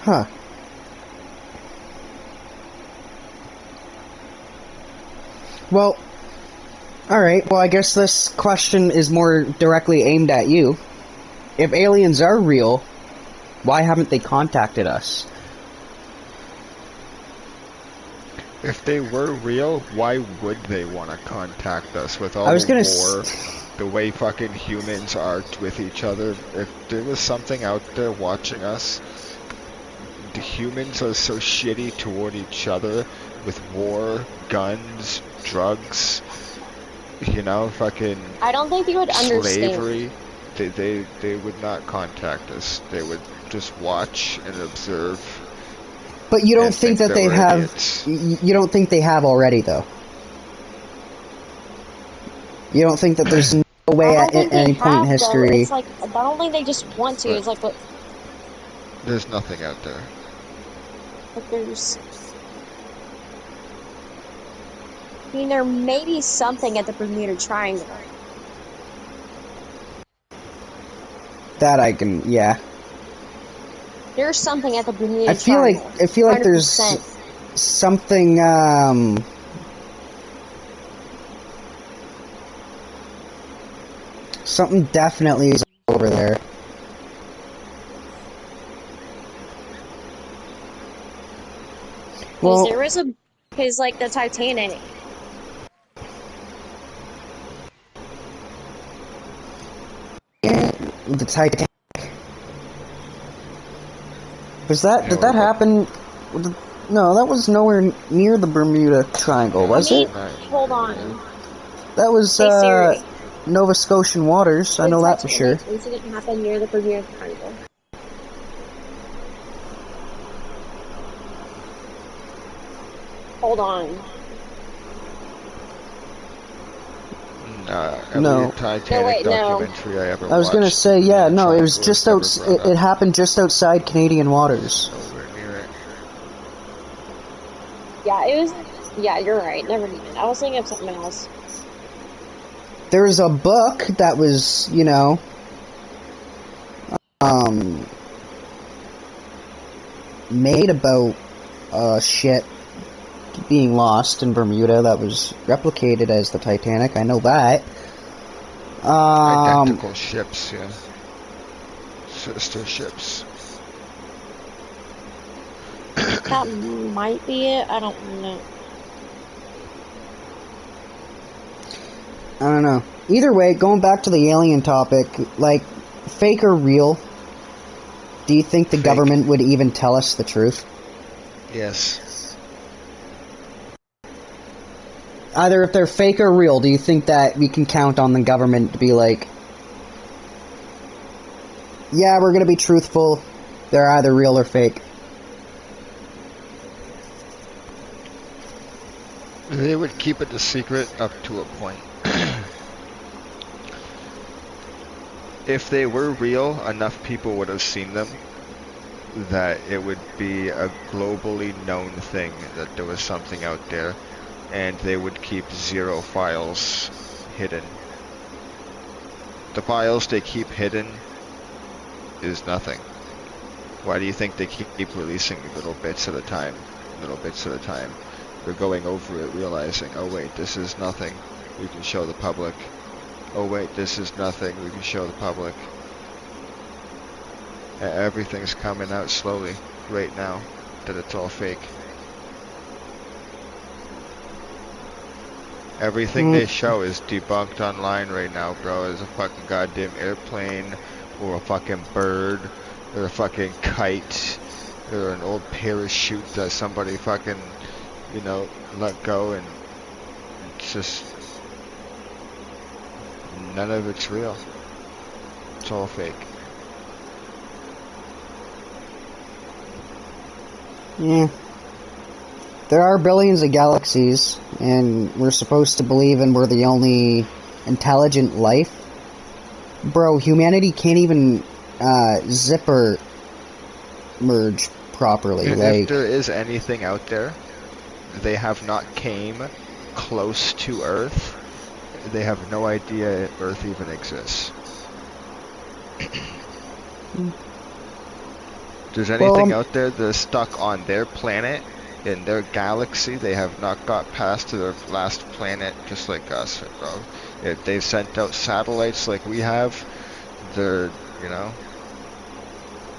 Huh. Well, alright. Well, I guess this question is more directly aimed at you. If aliens are real, why haven't they contacted us? If they were real, why would they want to contact us with all I was the gonna war, the way fucking humans are with each other? If there was something out there watching us, the humans are so shitty toward each other with war, guns, drugs, you know, fucking I don't think you would understand. slavery. They would not contact us. They would just watch and observe. But you don't and think that that they we're have... idiots. You don't think they have already, though? You don't think that there's no way I at don't think they any point in have, though. history... It's like, I don't think they just want to. But It's like, what, there's nothing out there. like there's. I mean, there may be something at the Bermuda Triangle. That I can... yeah. There's something at the Bermuda I feel Triangle. like there's 100%. something, something definitely is over there. Because Well, there was a, because like the Titanic. the Titanic... Was that... Yeah, did that happen... No, that was nowhere near the Bermuda Triangle, was I mean, it? hold on. That was, Hey Siri, Nova Scotian waters, I the know that for sure. Titanic incident happened near the Bermuda Triangle. Hold on. No. Every Titanic No, wait, no. documentary I ever watched. I was gonna say, yeah, the no, it was triangle just never out. brought It up. happened just outside Canadian waters. Nowhere near it. Yeah, it was. Yeah, you're right. Never mind. I was thinking of something else. There was a book that was, you know, made about shit being lost in Bermuda that was replicated as the Titanic. I know that. Identical ships, yeah. Sister ships. That might be it. I don't know. I don't know. Either way, going back to the alien topic, like, fake or real, do you think the Fake. government would even tell us the truth? Yes. Either if they're fake or real, do you think that we can count on the government to be like, yeah, we're gonna be truthful, they're either real or fake? They would keep it a secret up to a point. If they were real, enough people would have seen them that it would be a globally known thing that there was something out there and they would keep 0 files hidden. The files they keep hidden is nothing. Why do you think they keep releasing little bits at a time? Little bits at a time. They're going over it, realizing, oh wait, this is nothing. We can show the public. Oh wait, this is nothing. We can show the public. Everything's coming out slowly right now that it's all fake. Everything they show is debunked online right now, bro. There's a fucking goddamn airplane, or a fucking bird, or a fucking kite, or an old parachute that somebody fucking, you know, let go, and it's just, none of it's real. It's all fake. Yeah. There are billions of galaxies, and we're supposed to believe we're the only intelligent life. Bro, humanity can't even zipper merge properly. If there is anything out there, they have not came close to Earth. They have no idea Earth even exists. If there's anything out there that's stuck on their planet, in their galaxy, they have not got past to their last planet, just like us, bro. If they've sent out satellites like we have, they're, you know.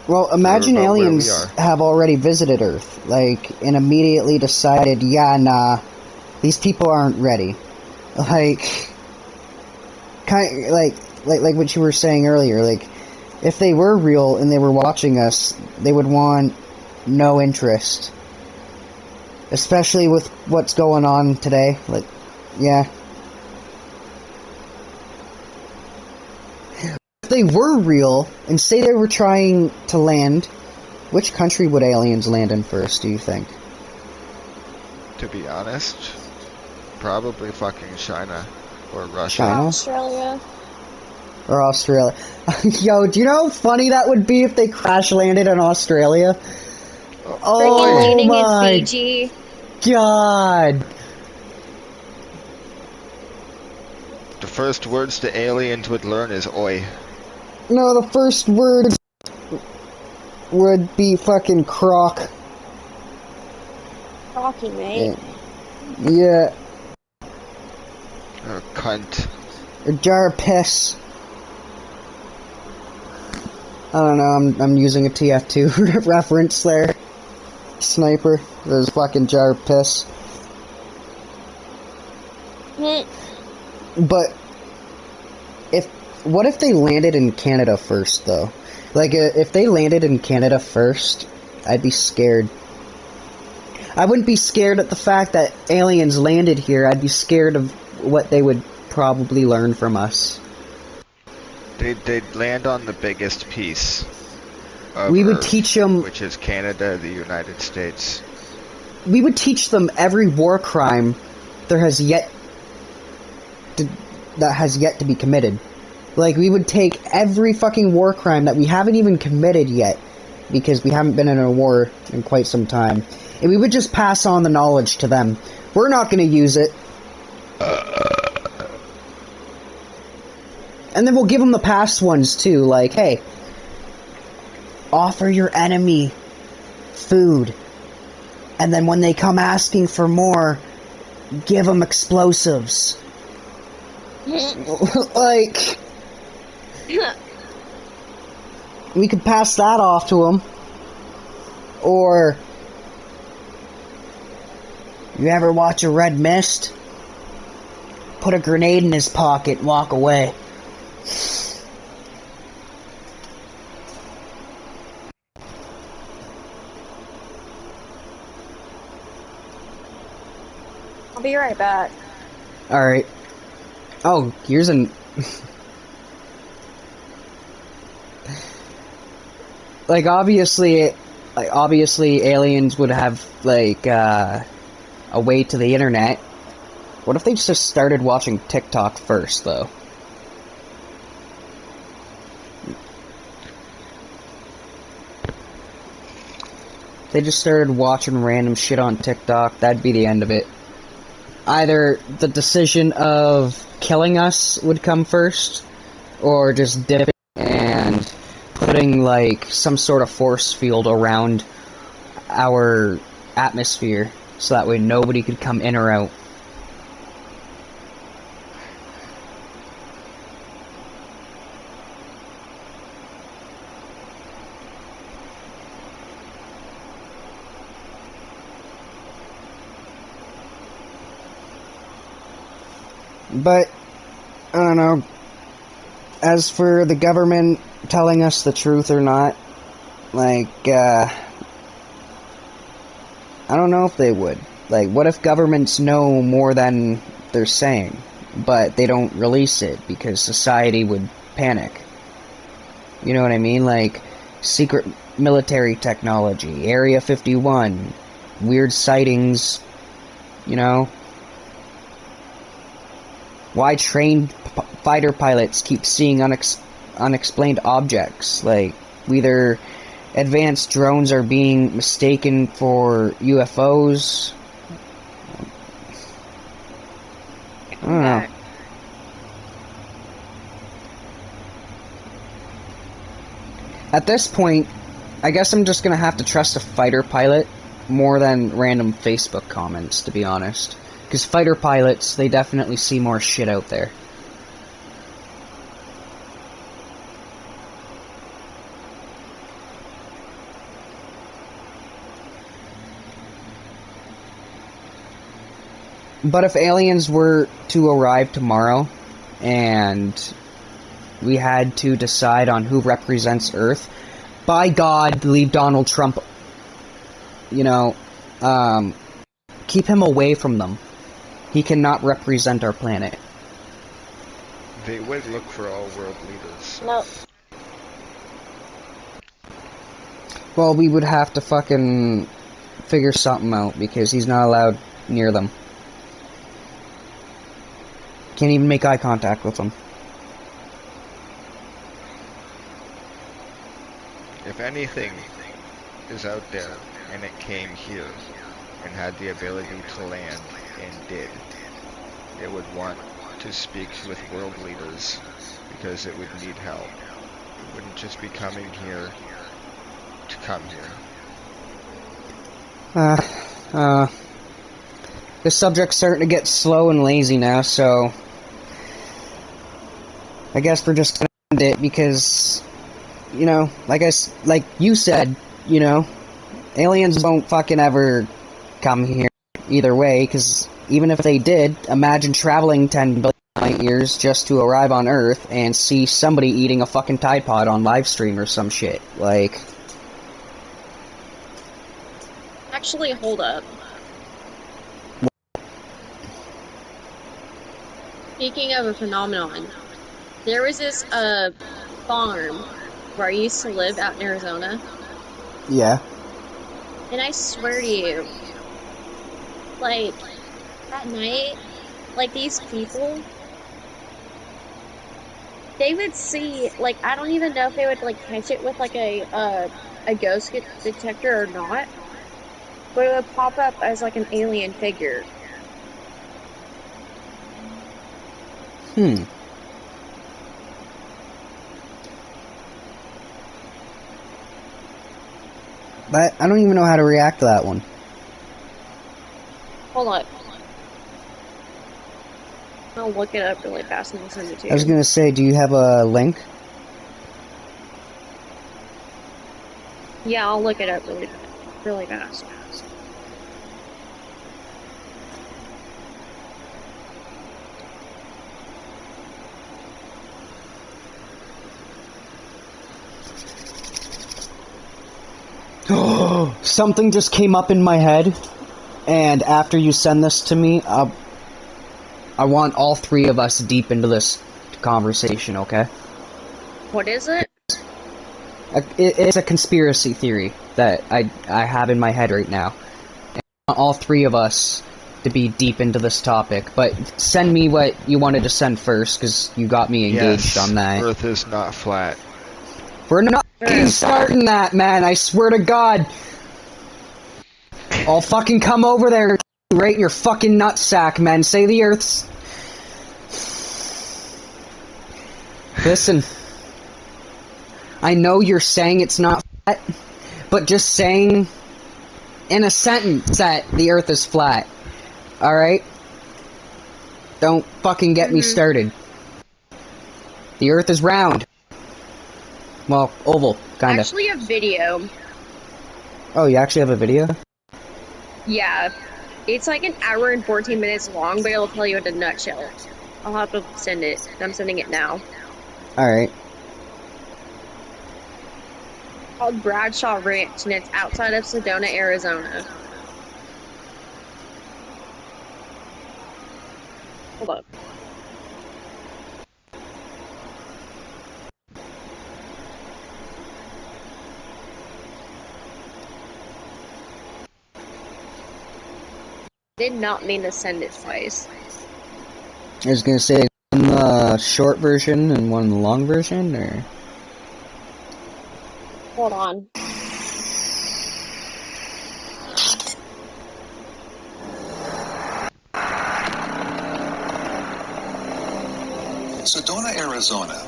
Well, imagine aliens have already visited Earth, and immediately decided, yeah, nah, these people aren't ready. Like what you were saying earlier, if they were real and they were watching us, they would want no interest. Especially with what's going on today. Yeah. If they were real, and say they were trying to land, which country would aliens land in first, do you think? To be honest, probably fucking China or Russia. China? Australia. Or Australia. Yo, do you know how funny that would be if they crash landed in Australia? Freaking landing in Fiji. God. The first words the aliens would learn is oi. No, the first word would be fucking crock. Crocky, mate. Yeah. Or cunt. A jar of piss. I don't know, I'm using a TF2 reference there. Sniper. There's fucking jar of piss. But what if they landed in Canada first, though? If they landed in Canada first, I'd be scared. I wouldn't be scared at the fact that aliens landed here. I'd be scared of what they would probably learn from us. They'd land on the biggest piece of we would Earth, teach them, which is Canada, the United States. We would teach them every war crime that has yet to be committed. We would take every fucking war crime that we haven't even committed yet, because we haven't been in a war in quite some time, and we would just pass on the knowledge to them. We're not going to use it. And then we'll give them the past ones, too. Hey, offer your enemy food. And then when they come asking for more, give them explosives. We could pass that off to them. Or, you ever watch a red mist? Put a grenade in his pocket and walk away. I'll be right back. Alright. Oh, here's an... obviously aliens would have, a way to the internet. What if they just started watching TikTok first, though? They just started watching random shit on TikTok, that'd be the end of it. either the decision of killing us would come first, or just dipping and putting, like, some sort of force field around our atmosphere, so that way nobody could come in or out. But, I don't know, as for the government telling us the truth or not, like, I don't know if they would. Like, what if governments know more than they're saying, but they don't release it because society would panic? You know what I mean? Like, secret military technology, Area 51, weird sightings, you know? Why trained fighter pilots keep seeing unexplained objects? Like, whether advanced drones are being mistaken for UFOs. I don't know. At this point, I guess I'm just gonna have to trust a fighter pilot more than random Facebook comments, to be honest. Because fighter pilots, they definitely see more shit out there. But if aliens were to arrive tomorrow, and we had to decide on who represents Earth, by God, leave Donald Trump, you know, keep him away from them. He cannot represent our planet. They would look for all world leaders. No. Well, we would have to fucking figure something out, because he's not allowed near them. Can't even make eye contact with them. If anything is out there and it came here and had the ability to land and did, it would want to speak with world leaders because it would need help. It wouldn't just be coming here to come here. This subject's starting to get slow and lazy now, so I guess we're just gonna end it because, you know, like you said, you know, aliens won't fucking ever come here either way, because even if they did, imagine traveling 10 billion light years just to arrive on Earth and see somebody eating a fucking Tide Pod on live stream or some shit. Like, Actually, hold up. Speaking of a phenomenon, there was this farm where I used to live out in Arizona, yeah. and I swear to you, like, at night, like, these people, they would see, like, I don't even know if they would, like, catch it with, like, a ghost detector or not, but it would pop up as, like, an alien figure. But I don't even know how to react to that one. Hold on. I'll look it up really fast and I'll send it to you. I was gonna say, do you have a link? Yeah, I'll look it up really fast. Something just came up in my head, and after you send this to me, I want all three of us deep into this conversation, okay? What is it? It's a conspiracy theory that I have in my head right now. And I want all three of us to be deep into this topic, but send me what you wanted to send first, because you got me engaged on that. Earth is not flat. We're not starting that, man, I swear to God. I'll fucking come over there and right in your fucking nutsack, men. Say the Earth's... Listen. I know you're saying it's not flat, but just saying in a sentence that the Earth is flat. Alright? Don't fucking get me started. The Earth is round. Well, oval, kinda. Actually, a video. Oh, you actually have a video? Yeah. It's like an hour and 14 minutes long, but it'll tell you in a nutshell. I'll have to send it. I'm sending it now. Alright. Called Bradshaw Ranch, and it's outside of Sedona, Arizona. Hold up. Did not mean to send it twice. I was gonna say, one the short version and one the long version, or? Hold on. Sedona, Arizona,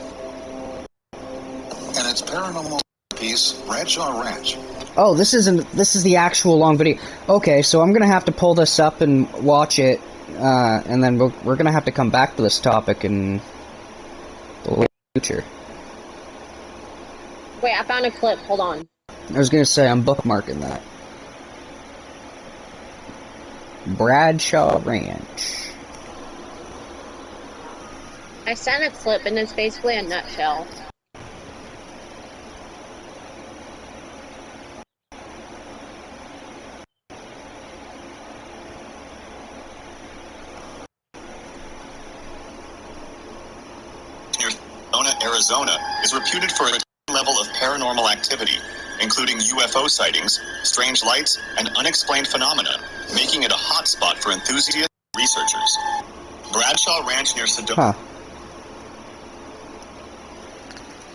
and its paranormal piece, Bradshaw Ranch. Oh, this is the actual long video. Okay, so I'm gonna have to pull this up and watch it, and then we're gonna have to come back to this topic in the future. Wait, I found a clip. Hold on. I was gonna say, I'm bookmarking that. Bradshaw Ranch. I sent a clip, and it's basically a nutshell. Near Sedona, Arizona, is reputed for a level of paranormal activity, including UFO sightings, strange lights, and unexplained phenomena, making it a hotspot for enthusiast researchers. Bradshaw Ranch near Sedona. Huh.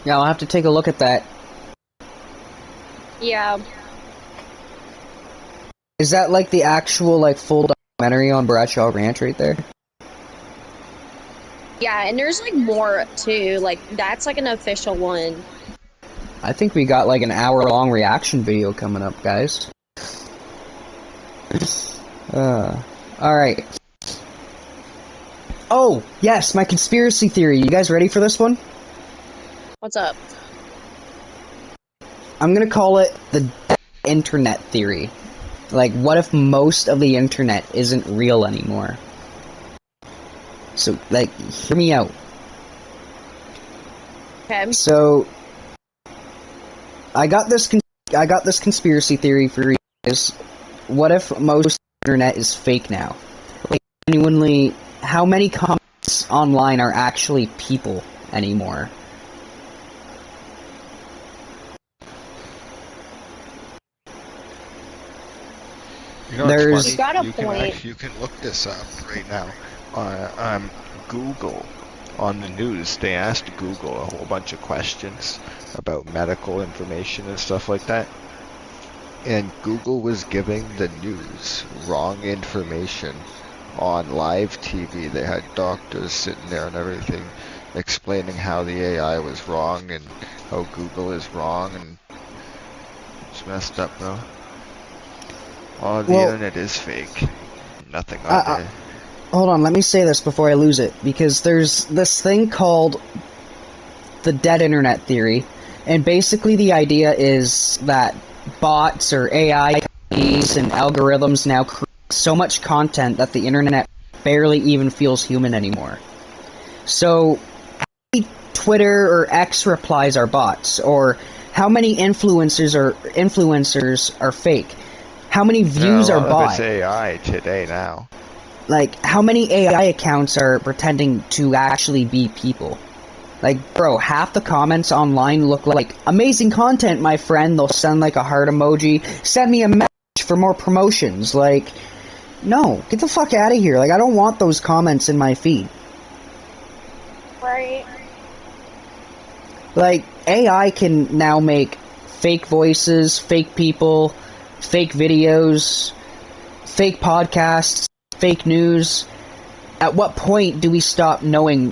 Yeah, I'll have to take a look at that. Yeah. Is that like the actual, like, full documentary on Bradshaw Ranch right there? Yeah, and there's like more too. Like, that's like an official one. I think we got like an hour-long reaction video coming up, guys. Alright. Oh, yes, my conspiracy theory. You guys ready for this one? What's up? I'm gonna call it the internet theory. Like, what if most of the internet isn't real anymore? So, like, hear me out. Okay. So, I got this conspiracy theory for you guys. What if most of the internet is fake now? Like, genuinely, how many comments online are actually people anymore? You know, There's- it's You got a funny. point. You can look this up right now on Google. On the news, they asked Google a whole bunch of questions about medical information and stuff like that. And Google was giving the news wrong information on live TV. They had doctors sitting there and everything explaining how the AI was wrong and how Google is wrong, and it's messed up, bro. All the internet is fake. Nothing on there. Hold on, let me say this before I lose it, because there's this thing called the dead internet theory, and basically the idea is that bots or AI companies and algorithms now create so much content that the internet barely even feels human anymore. So, how many Twitter or X replies are bots, or how many influencers are fake? How many views are bots? It's AI today now. Like, how many AI accounts are pretending to actually be people? Like, bro, half the comments online look like, amazing content, my friend. They'll send, like, a heart emoji. Send me a message for more promotions. Like, no, get the fuck out of here. Like, I don't want those comments in my feed. Right. Like, AI can now make fake voices, fake people, fake videos, fake podcasts, fake news. At what point do we stop knowing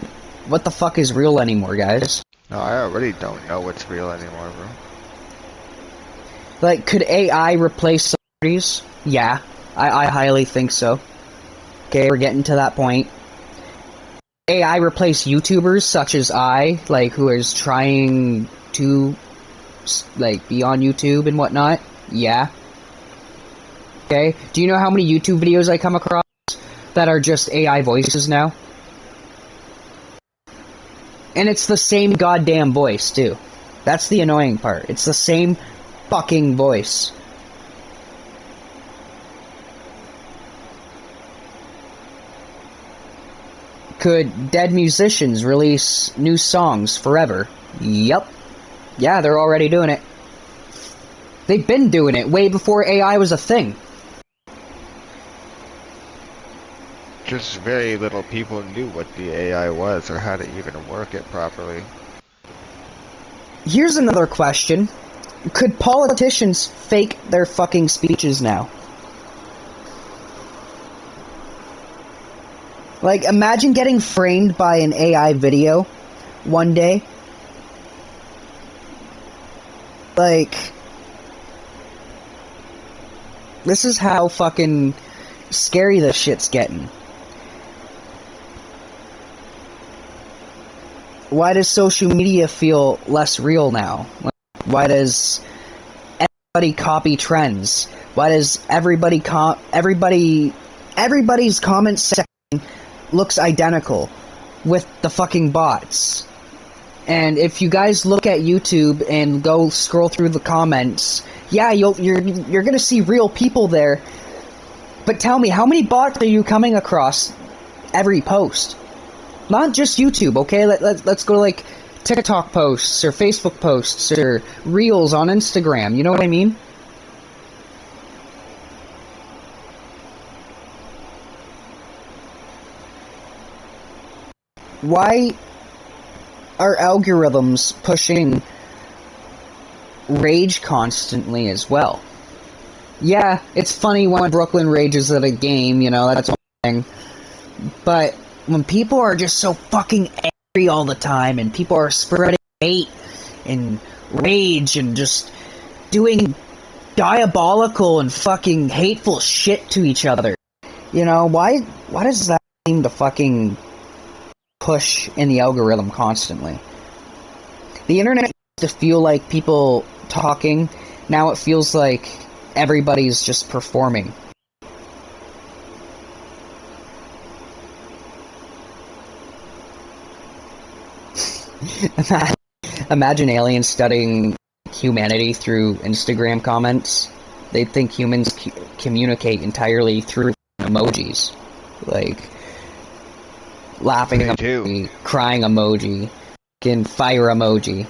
what the fuck is real anymore, guys? No, I already don't know what's real anymore, bro. Like, could AI replace celebrities? Yeah, I highly think so. Okay, we're getting to that point. AI replace YouTubers such as like, who is trying to, like, be on YouTube and whatnot? Yeah. Okay, do you know how many YouTube videos I come across that are just AI voices now? And it's the same goddamn voice, too. That's the annoying part. It's the same fucking voice. Could dead musicians release new songs forever? Yep. Yeah, they're already doing it. They've been doing it way before AI was a thing. Just very little people knew what the AI was or how to even work it properly. Here's another question. Could politicians fake their fucking speeches now? Like, imagine getting framed by an AI video one day. Like, this is how fucking scary this shit's getting. Why does social media feel less real now? Why does everybody copy trends? Why does everybody's comment section looks identical with the fucking bots? And if you guys look at YouTube and go scroll through the comments, yeah, you're gonna see real people there. But tell me, how many bots are you coming across every post? Not just YouTube, okay? Let's go to, like, TikTok posts or Facebook posts or Reels on Instagram. You know what I mean? Why are algorithms pushing rage constantly as well? Yeah, it's funny when Brooklyn rages at a game, you know, that's one thing. But when people are just so fucking angry all the time, and people are spreading hate and rage and just doing diabolical and fucking hateful shit to each other, you know, why does that seem to fucking push in the algorithm constantly? The internet used to feel like people talking, now it feels like everybody's just performing. Imagine aliens studying humanity through Instagram comments. They'd think humans communicate entirely through emojis. Like, laughing emoji, crying emoji, fucking fire emoji.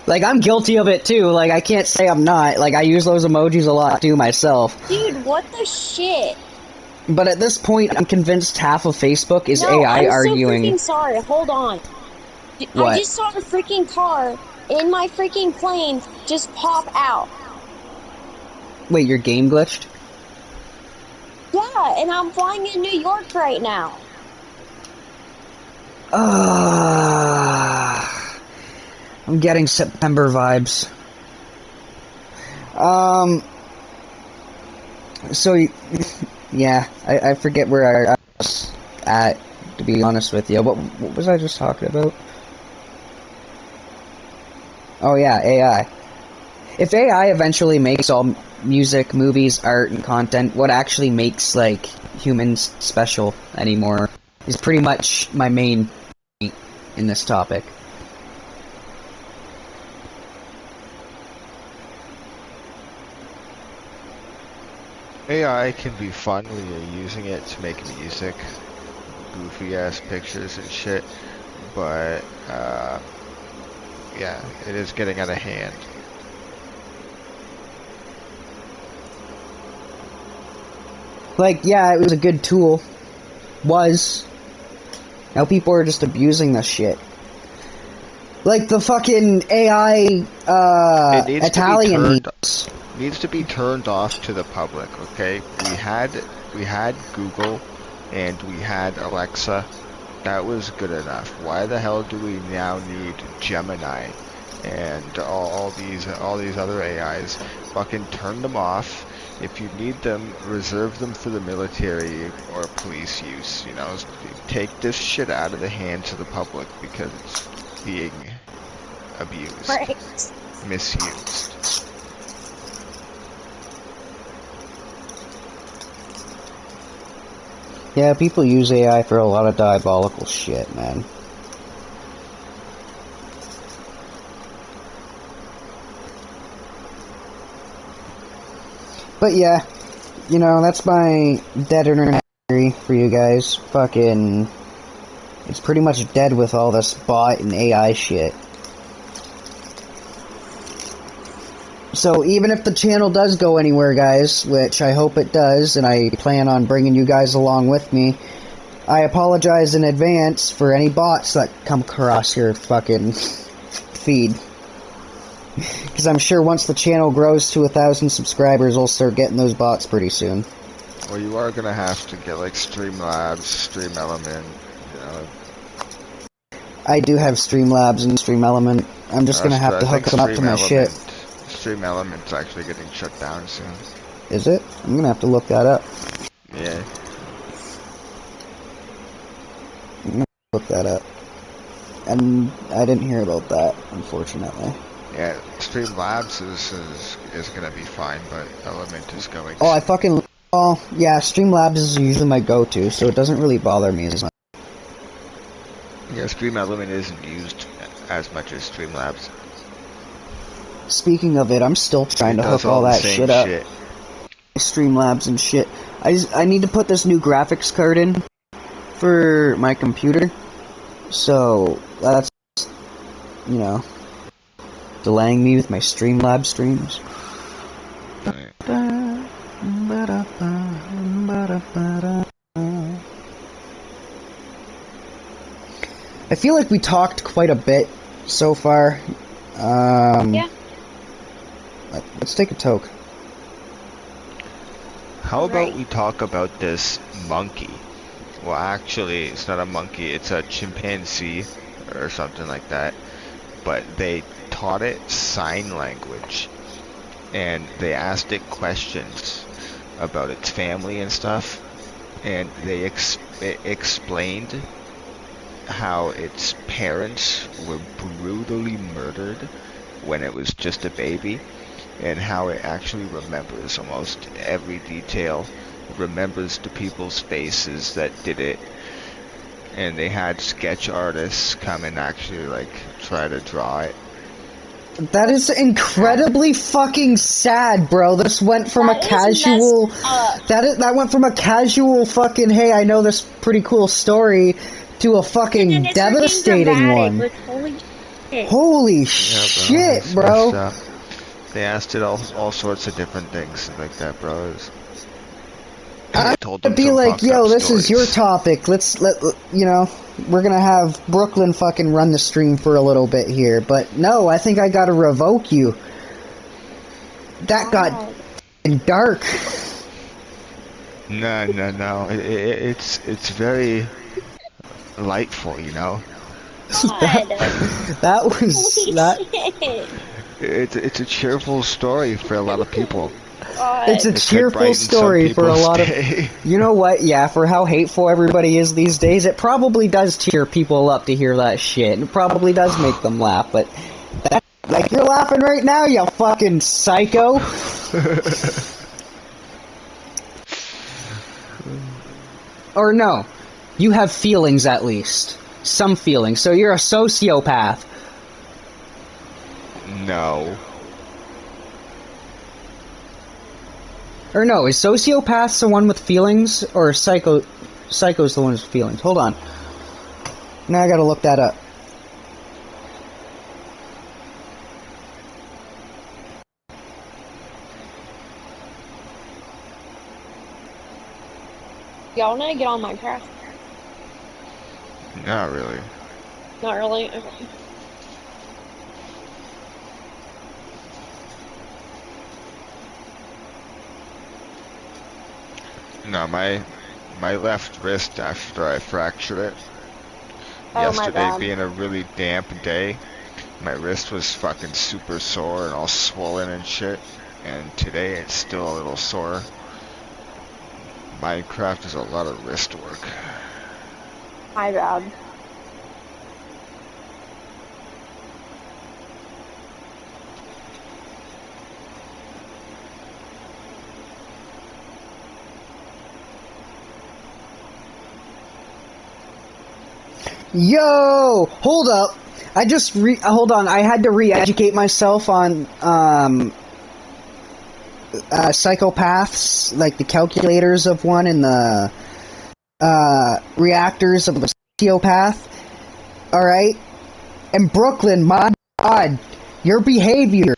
Like, I'm guilty of it too. Like, I can't say I'm not. Like, I use those emojis a lot too myself. Dude, what the shit? But at this point, I'm convinced half of Facebook is AI arguing. I'm so freaking sorry. Hold on. What? I just saw the freaking car in my freaking plane just pop out. Wait, your game glitched? Yeah, and I'm flying in New York right now. I'm getting September vibes. So, yeah, I forget where I was at, to be honest with you. What was I just talking about? Oh yeah, AI. If AI eventually makes all music, movies, art, and content, what actually makes, like, humans special anymore is pretty much my main point in this topic. AI can be fun when you're using it to make music, goofy ass pictures and shit, but yeah, it is getting out of hand. Like, yeah, it was a good tool. Was. Now people are just abusing this shit. Like the fucking AI, Italian memes. needs to be turned off to the public, okay? We had Google and we had Alexa. That was good enough. Why the hell do we now need Gemini and all these other AIs? Fucking turn them off. If you need them, reserve them for the military or police use. You know, take this shit out of the hands of the public because it's being abused, Right. misused. Yeah, people use AI for a lot of diabolical shit, man. But yeah, you know, that's my dead internet theory for you guys. Fucking, it's pretty much dead with all this bot and AI shit. So even if the channel does go anywhere, guys, which I hope it does, and I plan on bringing you guys along with me, I apologize in advance for any bots that come across your fucking feed. Because I'm sure once the channel grows to 1,000 subscribers, we'll start getting those bots pretty soon. Well, you are gonna have to get like Streamlabs, Stream Element, you know. I do have Streamlabs and Stream Element. I'm just gonna have to hook them up to my shit. Stream Element's actually getting shut down soon. Is it? I'm gonna have to look that up. Yeah. I'm gonna look that up. And I didn't hear about that, unfortunately. Yeah, Streamlabs is gonna be fine, but Element is going. Oh, I fucking. Oh, yeah, Streamlabs is usually my go-to, so it doesn't really bother me as much. Yeah, Stream Element isn't used as much as Streamlabs. Speaking of it, I'm still trying to hook all that shit up. Streamlabs and shit. I need to put this new graphics card in for my computer, so that's, you know, delaying me with my Streamlabs streams. I feel like we talked quite a bit so far. Yeah. Let's take a toke. How about we talk about this monkey? Well, actually, it's not a monkey, it's a chimpanzee or something like that. But they taught it sign language, and they asked it questions about its family and stuff, and they explained how its parents were brutally murdered when it was just a baby, and how it actually remembers almost every detail, remembers the people's faces that did it, and they had sketch artists come and actually like try to draw it. That is incredibly fucking sad, bro. This went from a casual... That went from a casual fucking, hey, I know this pretty cool story, to a fucking devastating one. Holy shit. Holy shit, bro. They asked it all sorts of different things like that, bro. I'd be like, yo, this is your topic. You know, we're gonna have Brooklyn fucking run the stream for a little bit here. But no, I think I gotta revoke you. That got dark. No. It's very delightful, you know. that was that. It's a cheerful story for a lot of people. It's a cheerful story for a lot of... You know what? Yeah, for how hateful everybody is these days, it probably does cheer people up to hear that shit. It probably does make them laugh, but... like, you're laughing right now, you fucking psycho! Or no. You have feelings, at least. Some feelings. So you're a sociopath. No. Or no, is sociopath the one with feelings, or psycho's the one with feelings? Hold on. Now I gotta look that up. Y'all want to get on Minecraft? Not really. Not really? Okay. No, my left wrist after I fractured it. Oh my Yesterday God. being a really damp day, my wrist was fucking super sore and all swollen and shit. And today it's still a little sore. Minecraft is a lot of wrist work. My bad. Yo! Hold up! hold on, I had to re-educate myself on, psychopaths, like the calculators of one and the, reactors of a sociopath. Alright? And Brooklyn, my God, your behavior,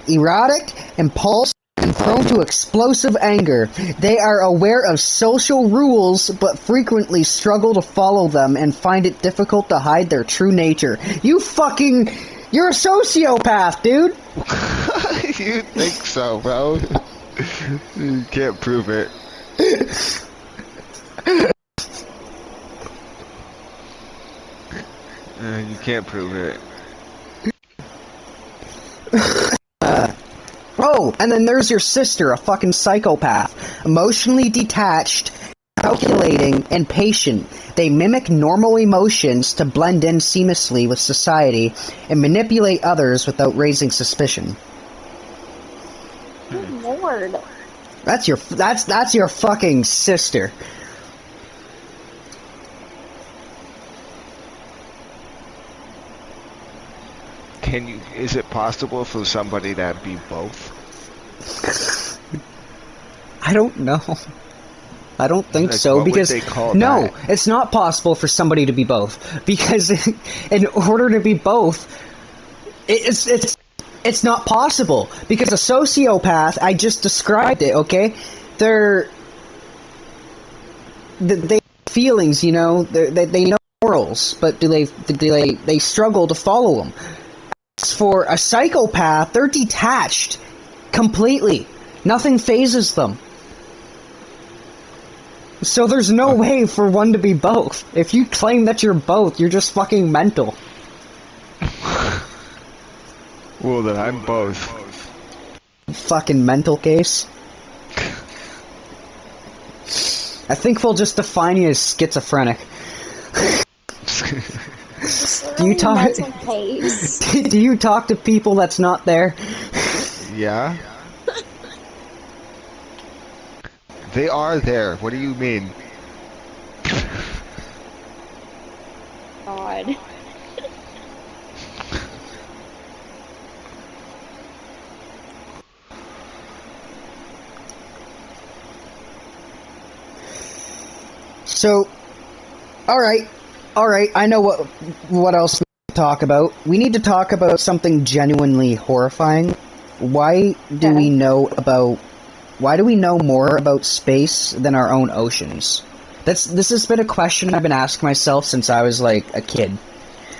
erotic, impulsive, and prone to explosive anger. They are aware of social rules, but frequently struggle to follow them and find it difficult to hide their true nature. You're a sociopath, dude! You think so, bro? You can't prove it. You can't prove it. Oh, and then there's your sister, a fucking psychopath. Emotionally detached, calculating, and patient. They mimic normal emotions to blend in seamlessly with society and manipulate others without raising suspicion. Good Lord. That's your fucking sister. Is it possible for somebody to be both? I don't know. I don't think Like, so, what would because they call no, that? it's not possible for somebody to be both. Because in order to be both, it's not possible. Because a sociopath, I just described it. Okay, they feelings, you know, they know morals, but do they struggle to follow them. As for a psychopath, they're detached completely. Nothing phases them. So there's no way for one to be both. If you claim that you're both, you're just fucking mental. Well, then I'm both. Fucking mental case. I think we'll just define you as schizophrenic. Do you talk? Mental case. Do you talk to people that's not there? Yeah? They are there. What do you mean? God. So, alright, I know what else we need to talk about. We need to talk about something genuinely horrifying. Why do we know more about space than our own oceans? This has been a question I've been asking myself since I was like a kid.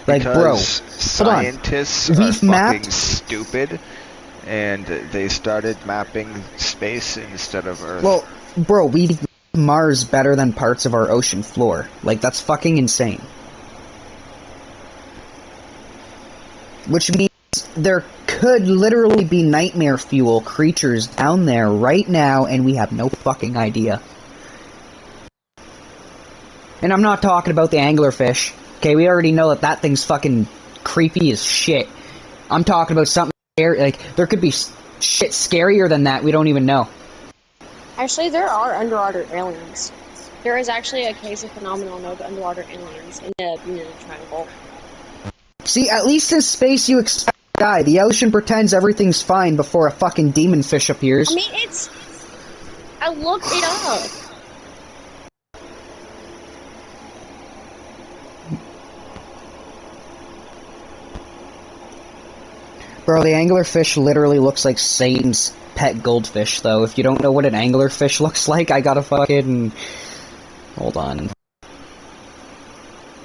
Like, Because bro, scientists hold on. are We've fucking mapped stupid, and they started mapping space instead of Earth. Well, bro, we Mars better than parts of our ocean floor. Like, that's fucking insane. Which means there could literally be nightmare fuel creatures down there right now, and we have no fucking idea. And I'm not talking about the anglerfish. Okay, we already know that thing's fucking creepy as shit. I'm talking about something scary. Like, there could be shit scarier than that we don't even know. Actually, there are underwater aliens. There is actually a case of phenomenon of underwater aliens in the Bermuda Triangle. See, at least in space you expect to die. The ocean pretends everything's fine before a fucking demon fish appears. I mean, I looked it up. Bro, the anglerfish literally looks like Satan's pet goldfish, though. If you don't know what an anglerfish looks like, I gotta fucking... Hold on.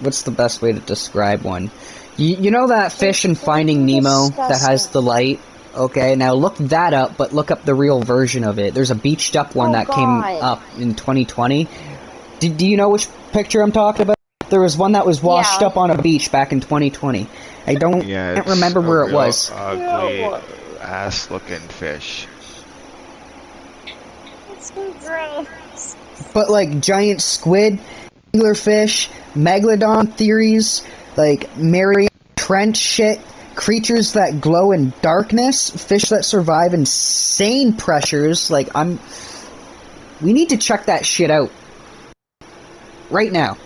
What's the best way to describe one? You know that fish in Finding Nemo that has the light? Okay, now look that up, but look up the real version of it. There's a beached up one Oh, that came God. up in 2020. Do you know which picture I'm talking about? There was one that was washed Yeah. up on a beach back in 2020. I Yeah, can't it's remember a where it real was. ugly Ew. ass-looking fish. That's so gross. But like giant squid, anglerfish, megalodon theories, like Mariana Trench shit, creatures that glow in darkness, fish that survive insane pressures. We need to check that shit out right now.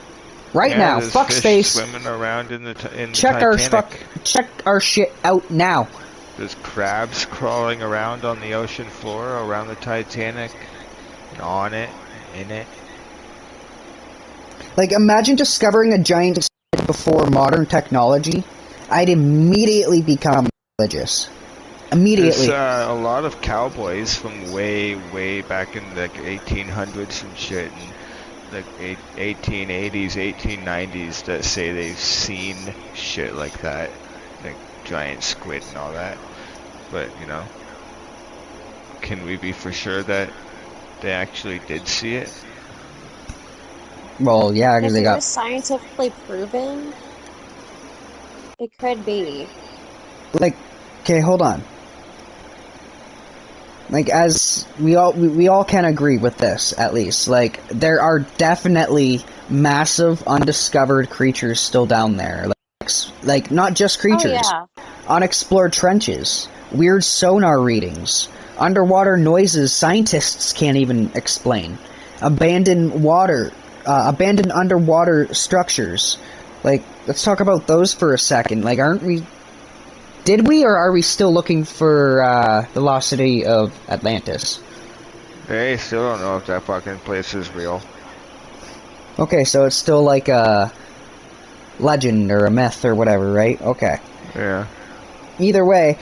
Right Yeah, now, there's fuck fish space. swimming around in the Check our Titanic. check our shit out now. There's crabs crawling around on the ocean floor around the Titanic, and on it, and in it. Like, imagine discovering a giant squid before modern technology. I'd immediately become religious. Immediately. There's a lot of cowboys from way, way back in the 1800s and shit, and the 1880s, 1890s that say they've seen shit like that, like giant squid and all that. But, you know, can we be for sure that they actually did see it? Well, yeah, because If they it got was scientifically proven, it could be. like. Okay, hold on. Like, as we all can agree with this, at least. Like, there are definitely massive undiscovered creatures still down there. Like not just Oh, creatures. yeah. Unexplored trenches, weird sonar readings, underwater noises scientists can't even explain, abandoned underwater structures. Like, let's talk about those for a second. Like, did we, or are we still looking for the lost city of Atlantis? They still don't know if that fucking place is real. Okay, so it's still like a legend or a myth or whatever, right? Okay. Yeah. Either way,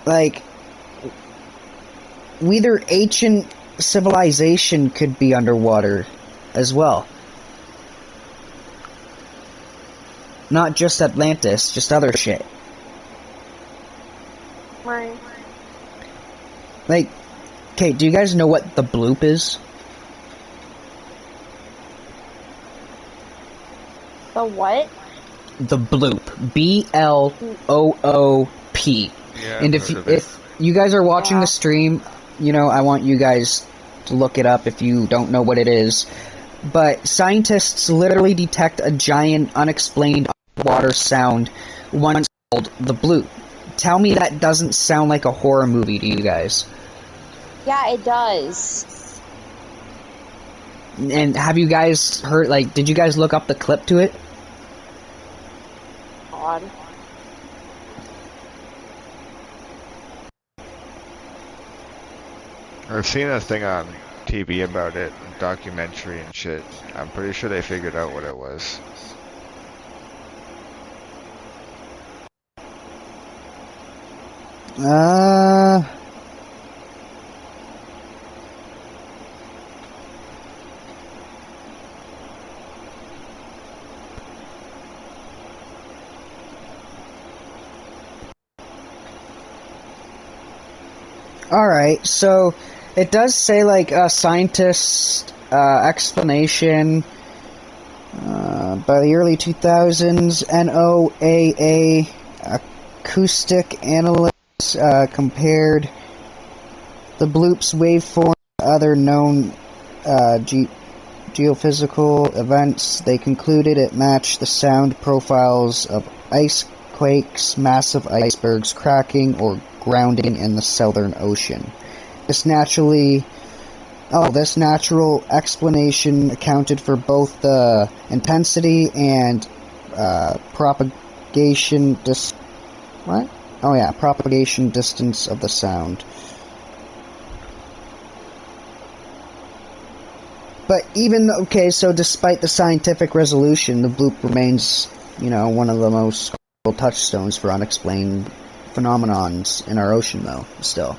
like, either ancient civilization could be underwater as well. Not just Atlantis, just other shit. Right. Like, okay, do you guys know what the bloop is? The what? The bloop. B-L-O-O-P. Yeah, And I've heard of it. if you guys are watching Yeah. the stream, you know, I want you guys to look it up if you don't know what it is. But scientists literally detect a giant, unexplained underwater sound, once called the bloop. Tell me that doesn't sound like a horror movie to you guys. Yeah, it does. And have you guys heard, like, did you guys look up the clip to it? Odd. I've seen a thing on TV about it, a documentary and shit. I'm pretty sure they figured out what it was. Alright, so it does say, like, a scientist explanation by the early 2000s. NOAA acoustic analysts compared the bloop's waveform to other known geophysical events. They concluded it matched the sound profiles of ice quakes, massive icebergs cracking, or grounding in the Southern Ocean. This natural explanation accounted for both the intensity and propagation distance of the sound. But so despite the scientific resolution, the bloop remains, one of the most touchstones for unexplained phenomenons in our ocean, though, still.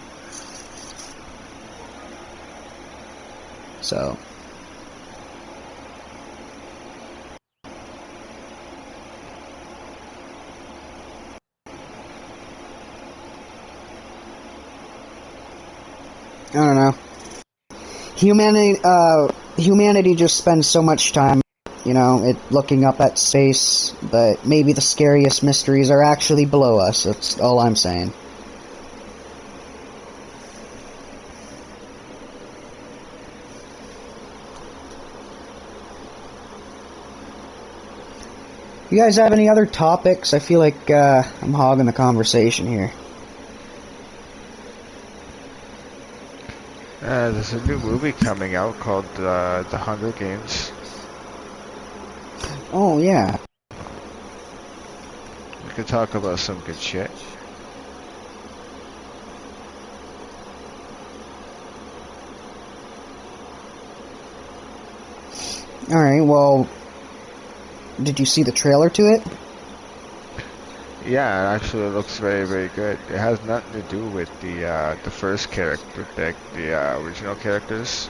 So. I don't know. Humanity just spends so much time, looking up at space, but maybe the scariest mysteries are actually below us. That's all I'm saying. You guys have any other topics? I feel like I'm hogging the conversation here. There's a new movie coming out called The Hunger Games. Oh, yeah. We could talk about some good shit. Alright, well, did you see the trailer to it? Yeah, actually it looks very, very good. It has nothing to do with the first character, the original characters.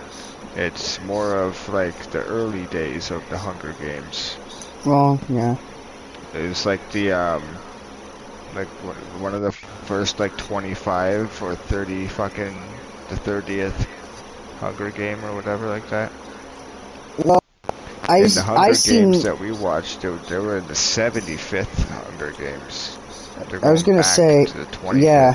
It's more of like the early days of the Hunger Games. Well, yeah. It's like like one of the first like 25 or 30 fucking the 30th Hunger Game or whatever like that. Well, In the Hunger Games that we watched, they were in the 75th Hunger Games. They're I was going gonna back say, to the 25th. yeah.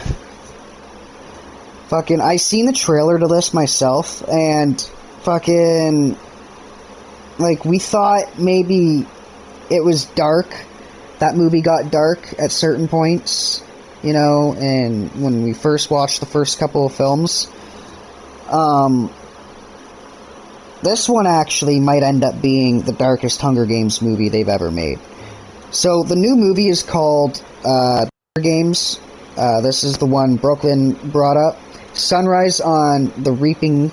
Fucking, I seen the trailer to this myself, and fucking, like, we thought maybe it was dark. That movie got dark at certain points, and when we first watched the first couple of films. This one actually might end up being the darkest Hunger Games movie they've ever made. So the new movie is called Hunger Games. This is the one Brooklyn brought up. Sunrise on the Reaping,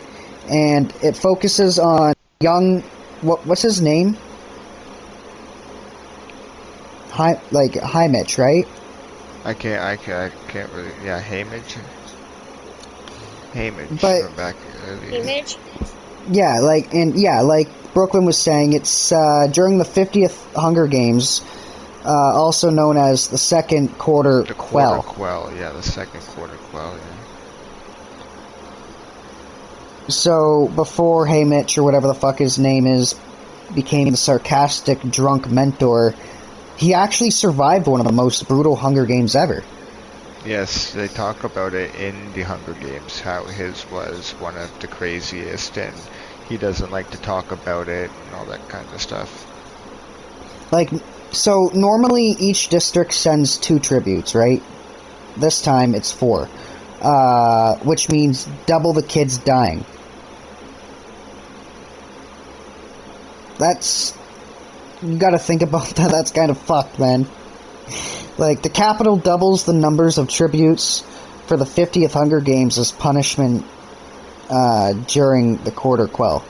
and it focuses on young... What's his name? Haymitch, right? I can't really... Yeah, Haymitch. But, from back early. Image? Yeah, like Brooklyn was saying, it's during the 50th Hunger Games, also known as the Second Quarter Quell. The Quell, yeah, the Second Quarter Quell, yeah. So, before Haymitch, or whatever the fuck his name is, became the sarcastic drunk mentor, he actually survived one of the most brutal Hunger Games ever. Yes, they talk about it in the Hunger Games, how his was one of the craziest, and he doesn't like to talk about it, and all that kind of stuff. Like, so normally each district sends 2 tributes, right? This time it's 4. Which means double the kids dying. That's... You gotta think about that, that's kind of fucked, man. Like, the Capitol doubles the numbers of tributes for the 50th Hunger Games as punishment during the Quarter Quell.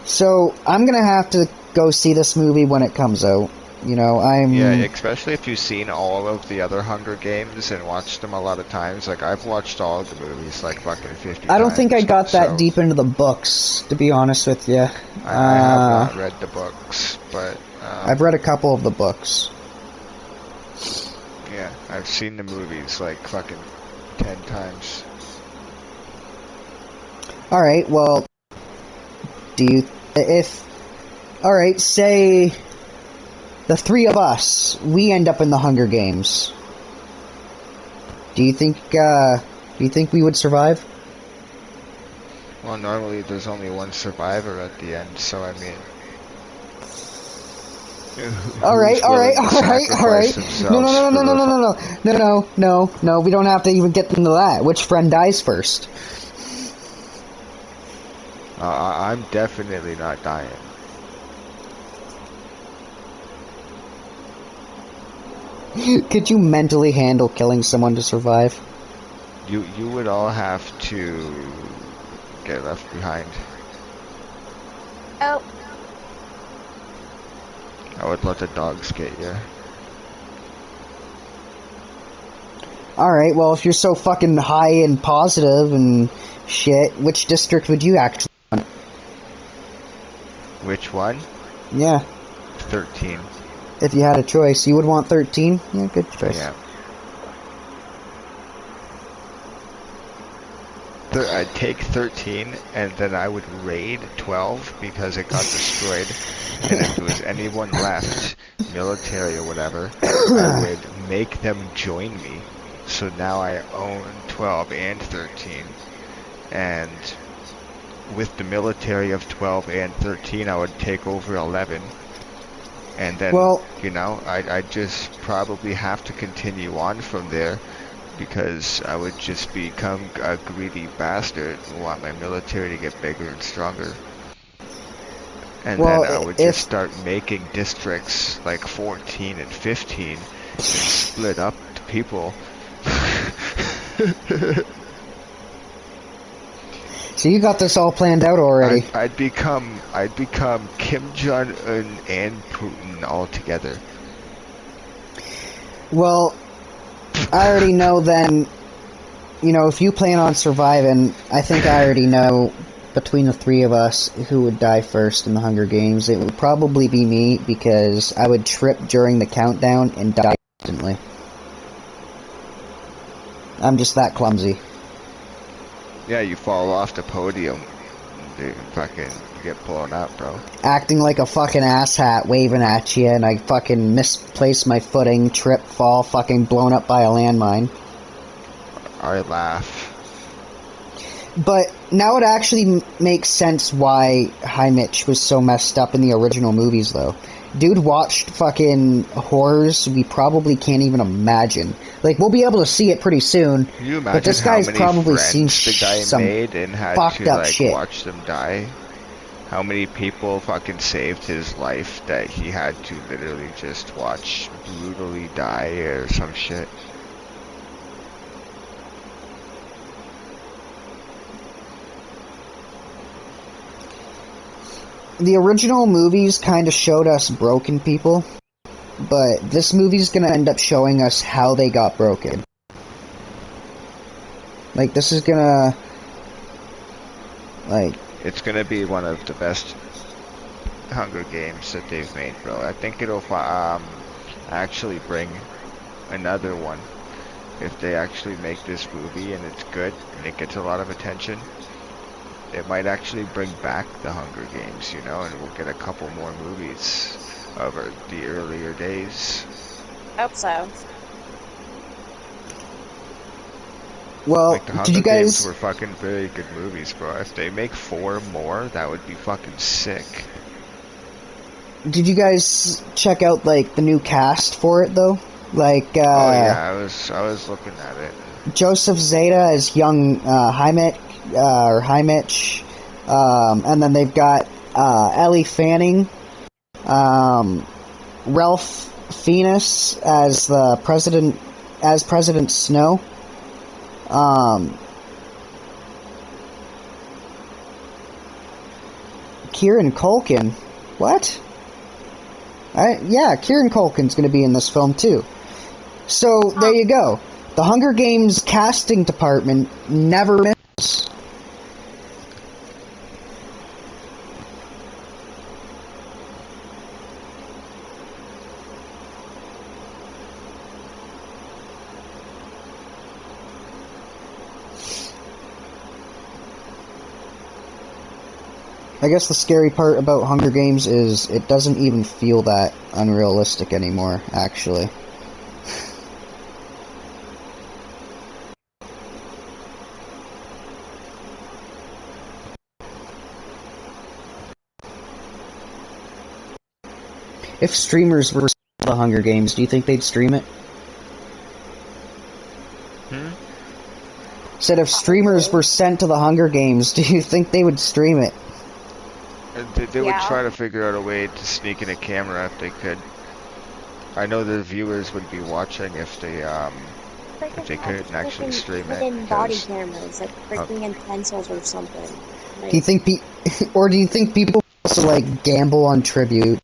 So, I'm gonna have to go see this movie when it comes out. Yeah, especially if you've seen all of the other Hunger Games and watched them a lot of times. Like, I've watched all of the movies, like, fucking 50 times. I don't think I got that deep into the books, to be honest with you. I have not read the books, but... I've read a couple of the books. Yeah, I've seen the movies, like, fucking 10 times. Alright, well... Alright, say... The 3 of us, we end up in the Hunger Games. Do you think we would survive? Well, normally there's only one survivor at the end, so I mean... Alright. No, we don't have to even get into that. Which friend dies first? I'm definitely not dying. Could you mentally handle killing someone to survive? You would all have to get left behind. Oh. I would let the dogs get you. Alright, well, if you're so fucking high and positive and shit, which district would you actually want? Which one? Yeah. 13. If you had a choice, you would want 13? Yeah, good choice. Yeah. I'd take 13, and then I would raid 12 because it got destroyed. And if there was anyone left, military or whatever, I would make them join me. So now I own 12 and 13. And with the military of 12 and 13, I would take over 11. And then, I'd just probably have to continue on from there. Because I would just become a greedy bastard and want my military to get bigger and stronger. And then I would just start making districts like 14 and 15 and split up the people. So you got this all planned out already. I'd become Kim Jong-un and Putin all together. Well, I already know then, if you plan on surviving, I think I already know between the three of us who would die first in the Hunger Games. It would probably be me because I would trip during the countdown and die instantly. I'm just that clumsy. Yeah, you fall off the podium. You fucking get blown up, bro. Acting like a fucking asshat, waving at you, and I fucking misplace my footing, trip, fall, fucking blown up by a landmine. I laugh. But now it actually makes sense why Haymitch was so messed up in the original movies, though. Dude watched fucking horrors we probably can't even imagine. Like, we'll be able to see it pretty soon. Can you imagine but this guy's probably seen the guy some made and had fucked to up like shit. watch them die? How many people fucking saved his life that he had to literally just watch brutally die or some shit? The original movies kind of showed us broken people, but this movie's gonna end up showing us how they got broken. Like, this is gonna... like... It's gonna be one of the best Hunger Games that they've made, bro. I think it'll actually bring another one. If they actually make this movie and it's good and it gets a lot of attention, it might actually bring back the Hunger Games, and we'll get a couple more movies of the earlier days. Hope so. Well, like the Hunger did you guys... Games were fucking very good movies, bro. If they make 4 more, that would be fucking sick. Did you guys check out, like, the new cast for it, though? Like, oh yeah, I was looking at it. Joseph Zeta as young Haymitch, and then they've got Ellie Fanning, Ralph Fiennes as the president, as President Snow, Kieran Culkin. What? Yeah, Kieran Culkin's going to be in this film too. So there you go. The Hunger Games casting department never misses. I guess the scary part about Hunger Games is it doesn't even feel that unrealistic anymore, actually. If streamers were the Hunger Games, do you think they'd stream it? Said if streamers were sent to the Hunger Games, do you think they would stream it? They would try to figure out a way to sneak in a camera if they could. I know the viewers would be watching if they couldn't actually stream it. In body cameras, like freaking in pencils or something. Like, Do you think do you think people also like gamble on tribute?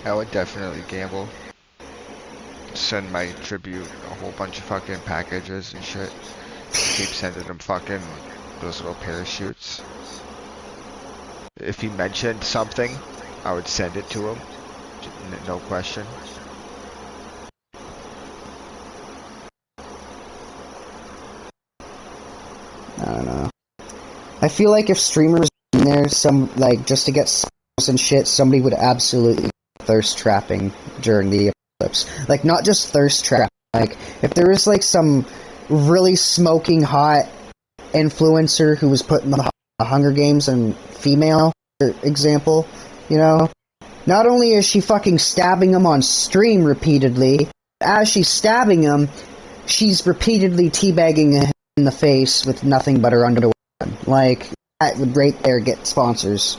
I would definitely gamble. Send my tribute a whole bunch of fucking packages and shit. Keep sending them fucking those little parachutes. If he mentioned something, I would send it to him. No question. I don't know. I feel like if streamers in there, just to get spells and shit, somebody would absolutely thirst trapping during the eclipse. Like, not just thirst trap. Like, if there was like some really smoking hot influencer who was put in the Hunger Games and female, for example, you know, not only is she fucking stabbing him on stream repeatedly, as she's stabbing him, she's repeatedly teabagging him in the face with nothing but her underwear. Like, that would right there get sponsors.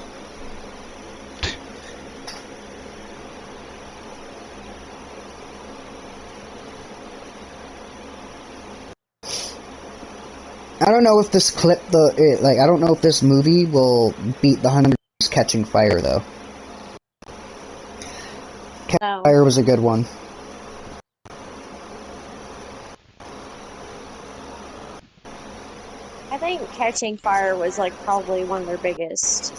I don't know if this clip, I don't know if this movie will beat the 100 Days Catching Fire, though. Catching Fire was a good one. I think Catching Fire was like probably one of their biggest.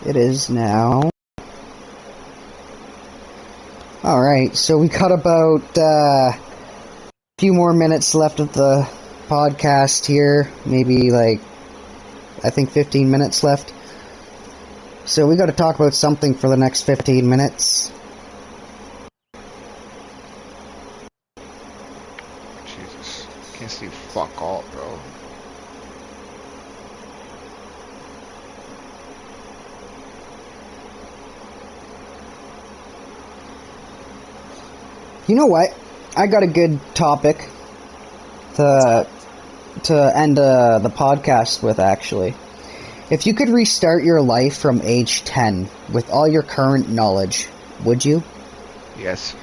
It is now. Alright, so we got about a few more minutes left of the podcast here. Maybe like, I think 15 minutes left. So we got to talk about something for the next 15 minutes. Jesus. Can't see fuck all, bro. You know what? I got a good topic to end the podcast with, actually. If you could restart your life from age 10 with all your current knowledge, would you? Yes.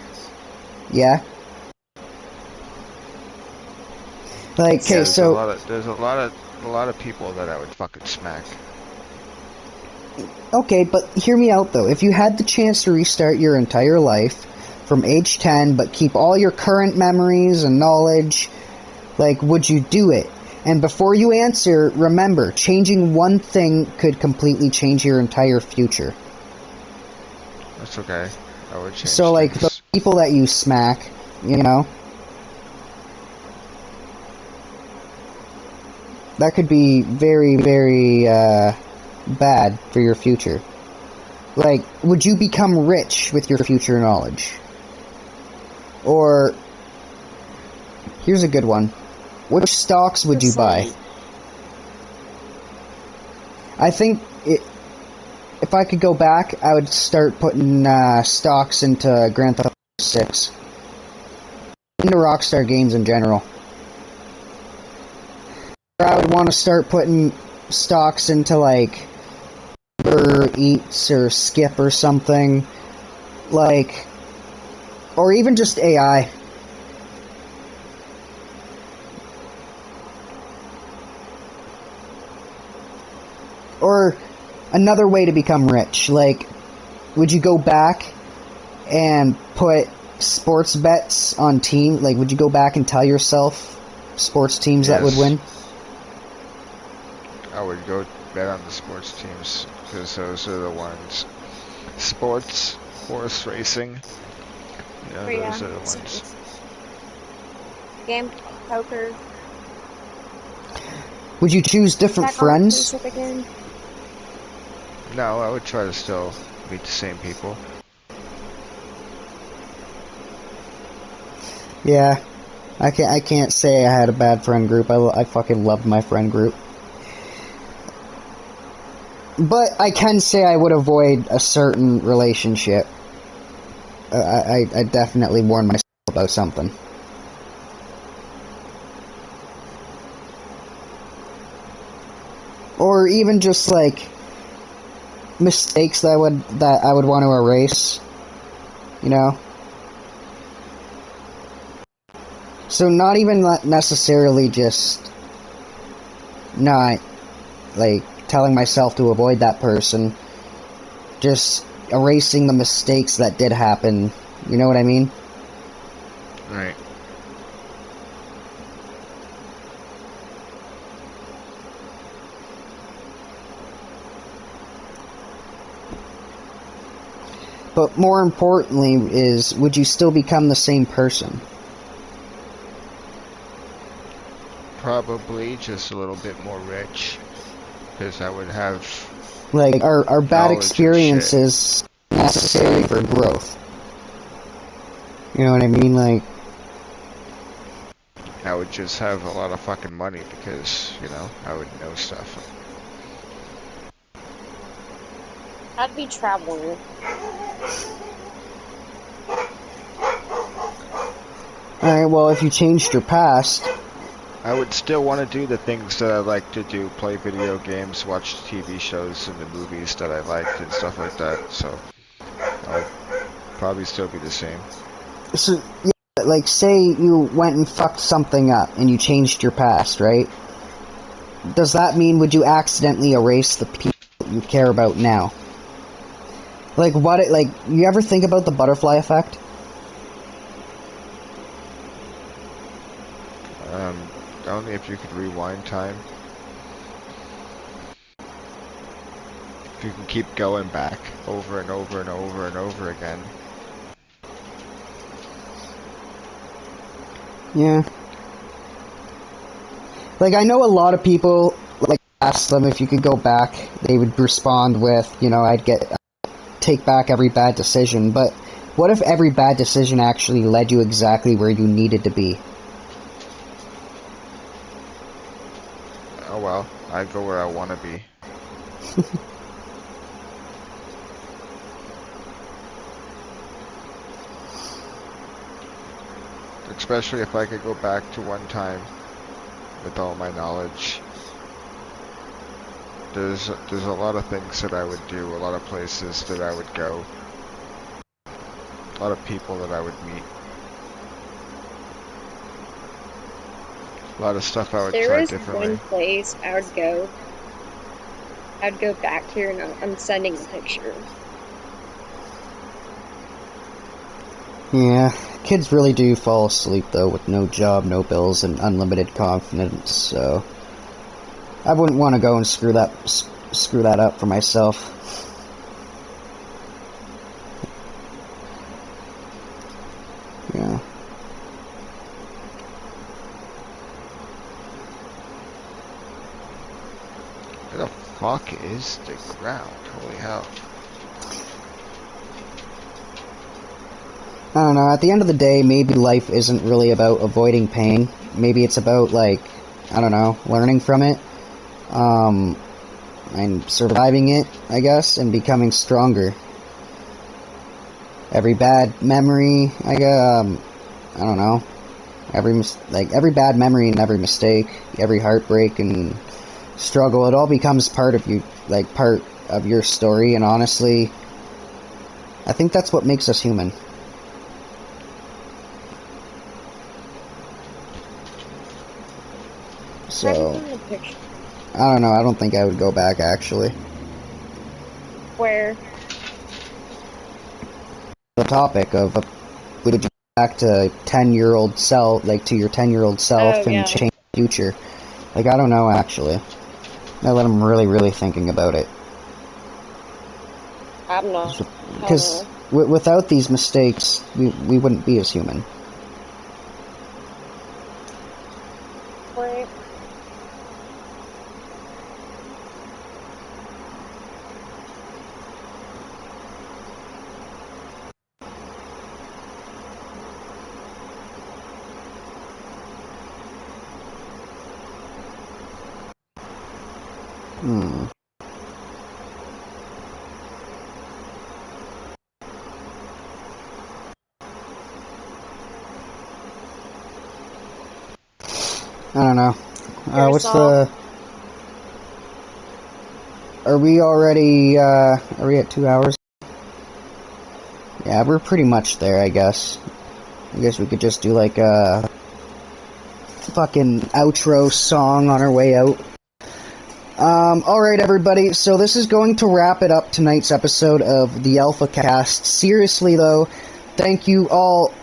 Yeah? Like, okay, so... There's a lot of people that I would fucking smack. Okay, but hear me out, though. If you had the chance to restart your entire life from age 10, but keep all your current memories and knowledge, like, would you do it? And before you answer, remember, changing one thing could completely change your entire future. That's okay. I would change So, like, things. the people that you smack, you know? That could be very, very, bad for your future. Like, would you become rich with your future knowledge? Or, here's a good one. Which stocks would you buy? I think if I could go back, I would start putting stocks into Grand Theft Auto 6. Into Rockstar games in general. Or I would want to start putting stocks into, like, Uber Eats or Skip or something. Like, or even just AI. Or another way to become rich. Like, would you go back and put sports bets on team? Like, would you go back and tell yourself sports teams that would win? I would go bet on the sports teams because those are the ones. Sports, horse racing. Those are the ones. Game, poker. Would you choose different friends? No, I would try to still meet the same people. Yeah, I can't say I had a bad friend group. I fucking loved my friend group. But I can say I would avoid a certain relationship. I definitely warned myself about something. Or even just like mistakes that I would want to erase, you know. So not even necessarily just not like telling myself to avoid that person. Just erasing the mistakes that did happen. You know what I mean? Right. But more importantly is, would you still become the same person? Probably just a little bit more rich, because I would have Like, are bad knowledge of shit. experiences necessary for growth? You know what I mean? Like, I would just have a lot of fucking money because, you know, I would know stuff. I'd be traveling. alright, well, if you changed your past, I would still want to do the things that I like to do, play video games, watch TV shows and the movies that I liked and stuff like that, so I would probably still be the same. so, yeah, like, say you went and fucked something up and you changed your past, right? Does that mean, would you accidentally erase the people you care about now? Like, you ever think about the butterfly effect? Only if you could rewind time. If you can keep going back over and over and over and over again. Yeah. Like, I know a lot of people, like, ask them if you could go back, they would respond with, you know, I'd take back every bad decision, but what if every bad decision actually led you exactly where you needed to be? Oh well, I'd go where I want to be. Especially if I could go back to one time with all my knowledge. There's a lot of things that I would do, a lot of places that I would go, a lot of people that I would meet, a lot of stuff I would There try is differently. one place I would go. I'd go back to, and I'm sending a picture. Yeah, kids really do fall asleep, though, with no job, no bills, and unlimited confidence, so I wouldn't want to go and screw that up for myself. Yeah. Where the fuck is the ground? Holy hell. I don't know, at the end of the day, maybe life isn't really about avoiding pain. Maybe it's about, like, I don't know, learning from it, and surviving it, I guess, and becoming stronger. Every bad memory, I don't know, every bad memory and every mistake, every heartbreak and struggle, it all becomes part of you, like, part of your story, and honestly, I think that's what makes us human. So, Send a picture. I don't know, I don't think I would go back, actually. Where? The topic of, would you go back to 10-year-old self, like, to your 10-year-old self Oh, and yeah. change the future? Like, I don't know, actually. Now that I'm really, really thinking about it. I'm not. Because without these mistakes, we wouldn't be as human. Right. I don't know. What's Yourself. Are we already, are we at 2 hours? Yeah, we're pretty much there, I guess. I guess we could just do, like, a fucking outro song on our way out. Alright everybody, so this is going to wrap it up tonight's episode of the Alpha Cast. Seriously though, thank you all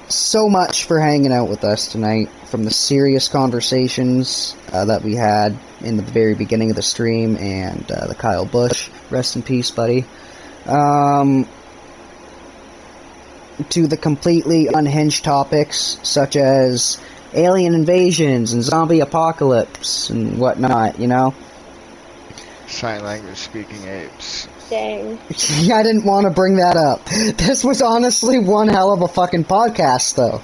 so much for hanging out with us tonight, from the serious conversations that we had in the very beginning of the stream, and the Kyle Busch, rest in peace buddy, to the completely unhinged topics such as alien invasions and zombie apocalypse and whatnot, you know? Sign language speaking apes. Dang. Yeah, I didn't want to bring that up. This was honestly one hell of a fucking podcast, though.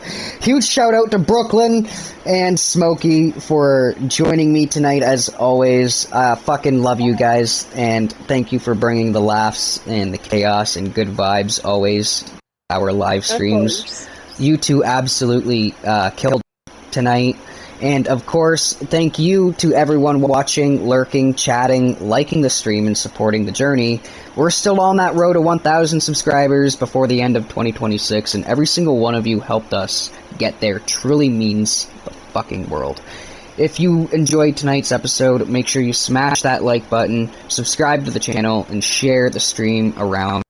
Huge shout out to Brooklyn and Smokey for joining me tonight, as always. Fucking love you guys, and thank you for bringing the laughs and the chaos and good vibes always. Our live streams. You two absolutely killed tonight. And of course, thank you to everyone watching, lurking, chatting, liking the stream, and supporting the journey. We're still on that road to 1,000 subscribers before the end of 2026, and every single one of you helped us get there. Truly means the fucking world. If you enjoyed tonight's episode, make sure you smash that like button, subscribe to the channel, and share the stream around.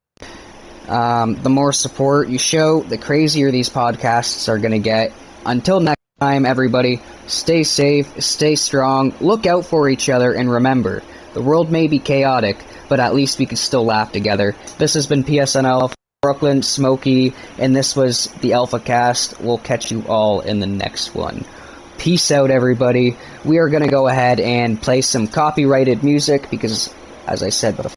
The more support you show, the crazier these podcasts are going to get. Until next time, everybody, stay safe, stay strong, look out for each other, and remember, the world may be chaotic, but at least we can still laugh together. This has been PSNL, Brooklyn, Smokey, and this was the Alpha Cast. We'll catch you all in the next one. Peace out, everybody. We are going to go ahead and play some copyrighted music because, as I said before,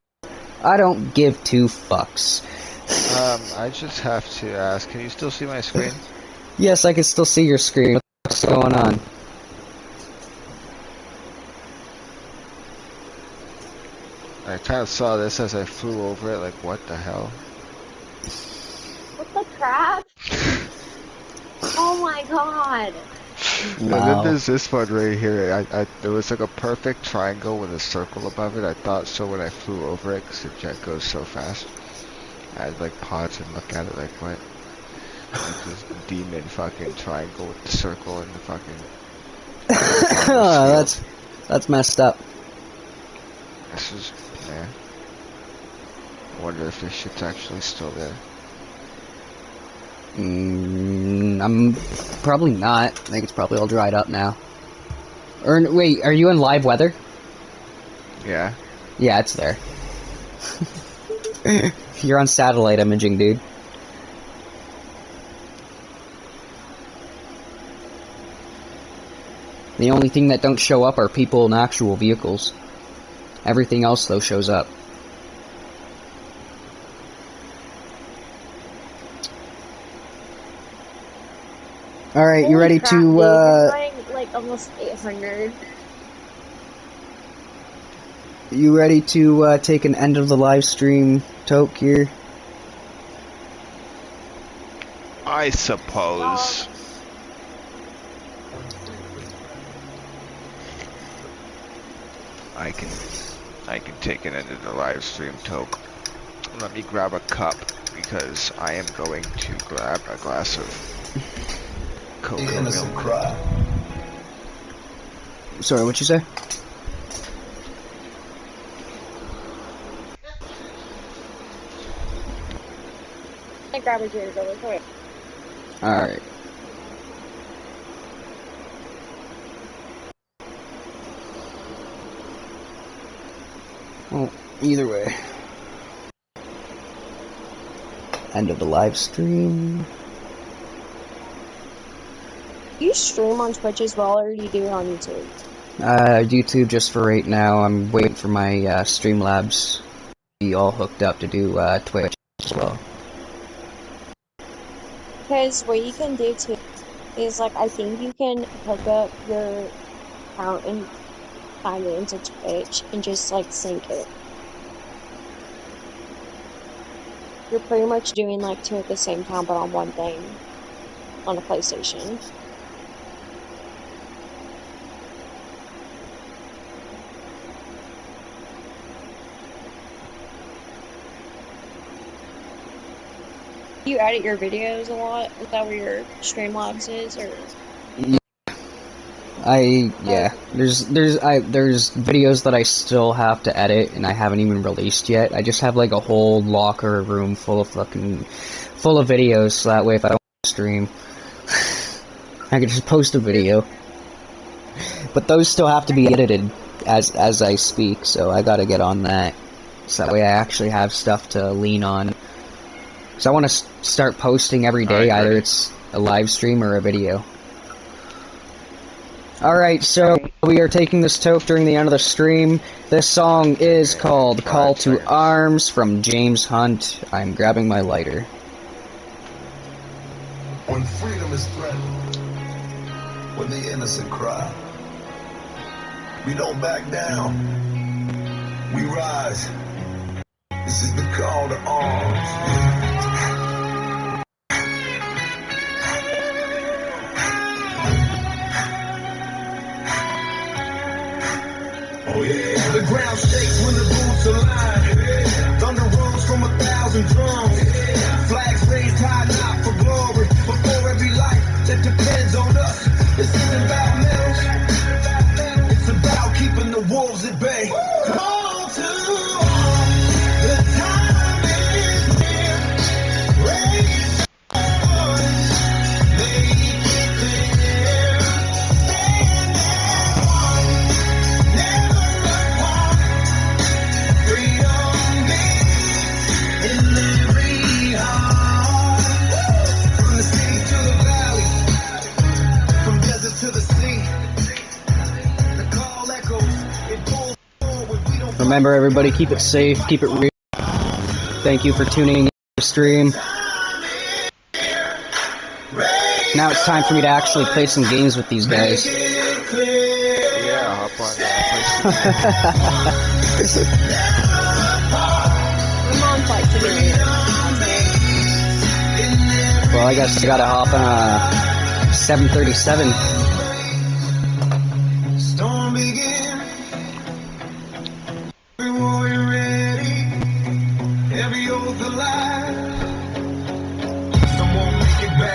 I don't give two fucks. I just have to ask, can you still see my screen? Yes, I can still see your screen. What's going on? I kind of saw this as I flew over it, like, what the hell? What the crap? Oh my god. Wow. And then there's this one right here. There was like a perfect triangle with a circle above it. I thought so when I flew over it, because the jet goes so fast. I'd like pause and look at it like, what? Like this demon fucking triangle with the circle and the fucking... That's messed up. This is... yeah. I wonder if this shit's actually still there. I'm probably not. I think it's probably all dried up now. Or wait, are you in live weather? Yeah. Yeah, it's there. You're on satellite imaging, dude. The only thing that don't show up are people in actual vehicles. Everything else, though, shows up. Alright, you ready crap, to, dude, you're running, like, almost 800. You ready to, take an end of the live stream, Toke, here? I suppose. I can take an end of the live stream, Toke. Let me grab a cup, because I am going to grab a glass of cocoa milk. Sorry, what'd you say? I grab a drink really quick. Alright. Well, either way. End of the live stream. You stream on Twitch as well, or do you do it on YouTube? YouTube just for right now. I'm waiting for my Streamlabs to be all hooked up to do Twitch as well. Because what you can do too is, like, I think you can hook up your account and sign it into Twitch and just, like, sync it. You're pretty much doing, like, two at the same time, but on one thing. On a PlayStation. You edit your videos a lot? Is that where your Streamlabs is, or? There's videos that I still have to edit and I haven't even released yet. I just have like a whole locker room full of videos, so that way if I don't stream, I can just post a video. But those still have to be edited as I speak, so I gotta get on that. So that way I actually have stuff to lean on. So I want to start posting every day, either it's a live stream or a video. Alright, so we are taking this toke during the end of the stream. This song is called Call to Arms from James Hunt. I'm grabbing my lighter. When freedom is threatened, when the innocent cry, we don't back down, we rise. This is the call to arms. Oh yeah. The ground shakes when the boots align. Thunder rolls from 1,000 drums. Flags raised high, not for glory, but for every life that depends on us. This isn't about medals. It's about keeping the wolves at bay. Call to arms. The time is near. Raise your voice. Make it clear. Stand as one. Never apart. Freedom beats in every heart. From the city to the valley, from desert to the sea. The call echoes, it pulls forward. We don't Remember, everybody, keep it safe, keep it real. Thank you for tuning in to the stream. Now it's time for me to actually play some games with these guys. Yeah, hop on that. My mom fights anyway. Well, I guess I gotta hop on a 737.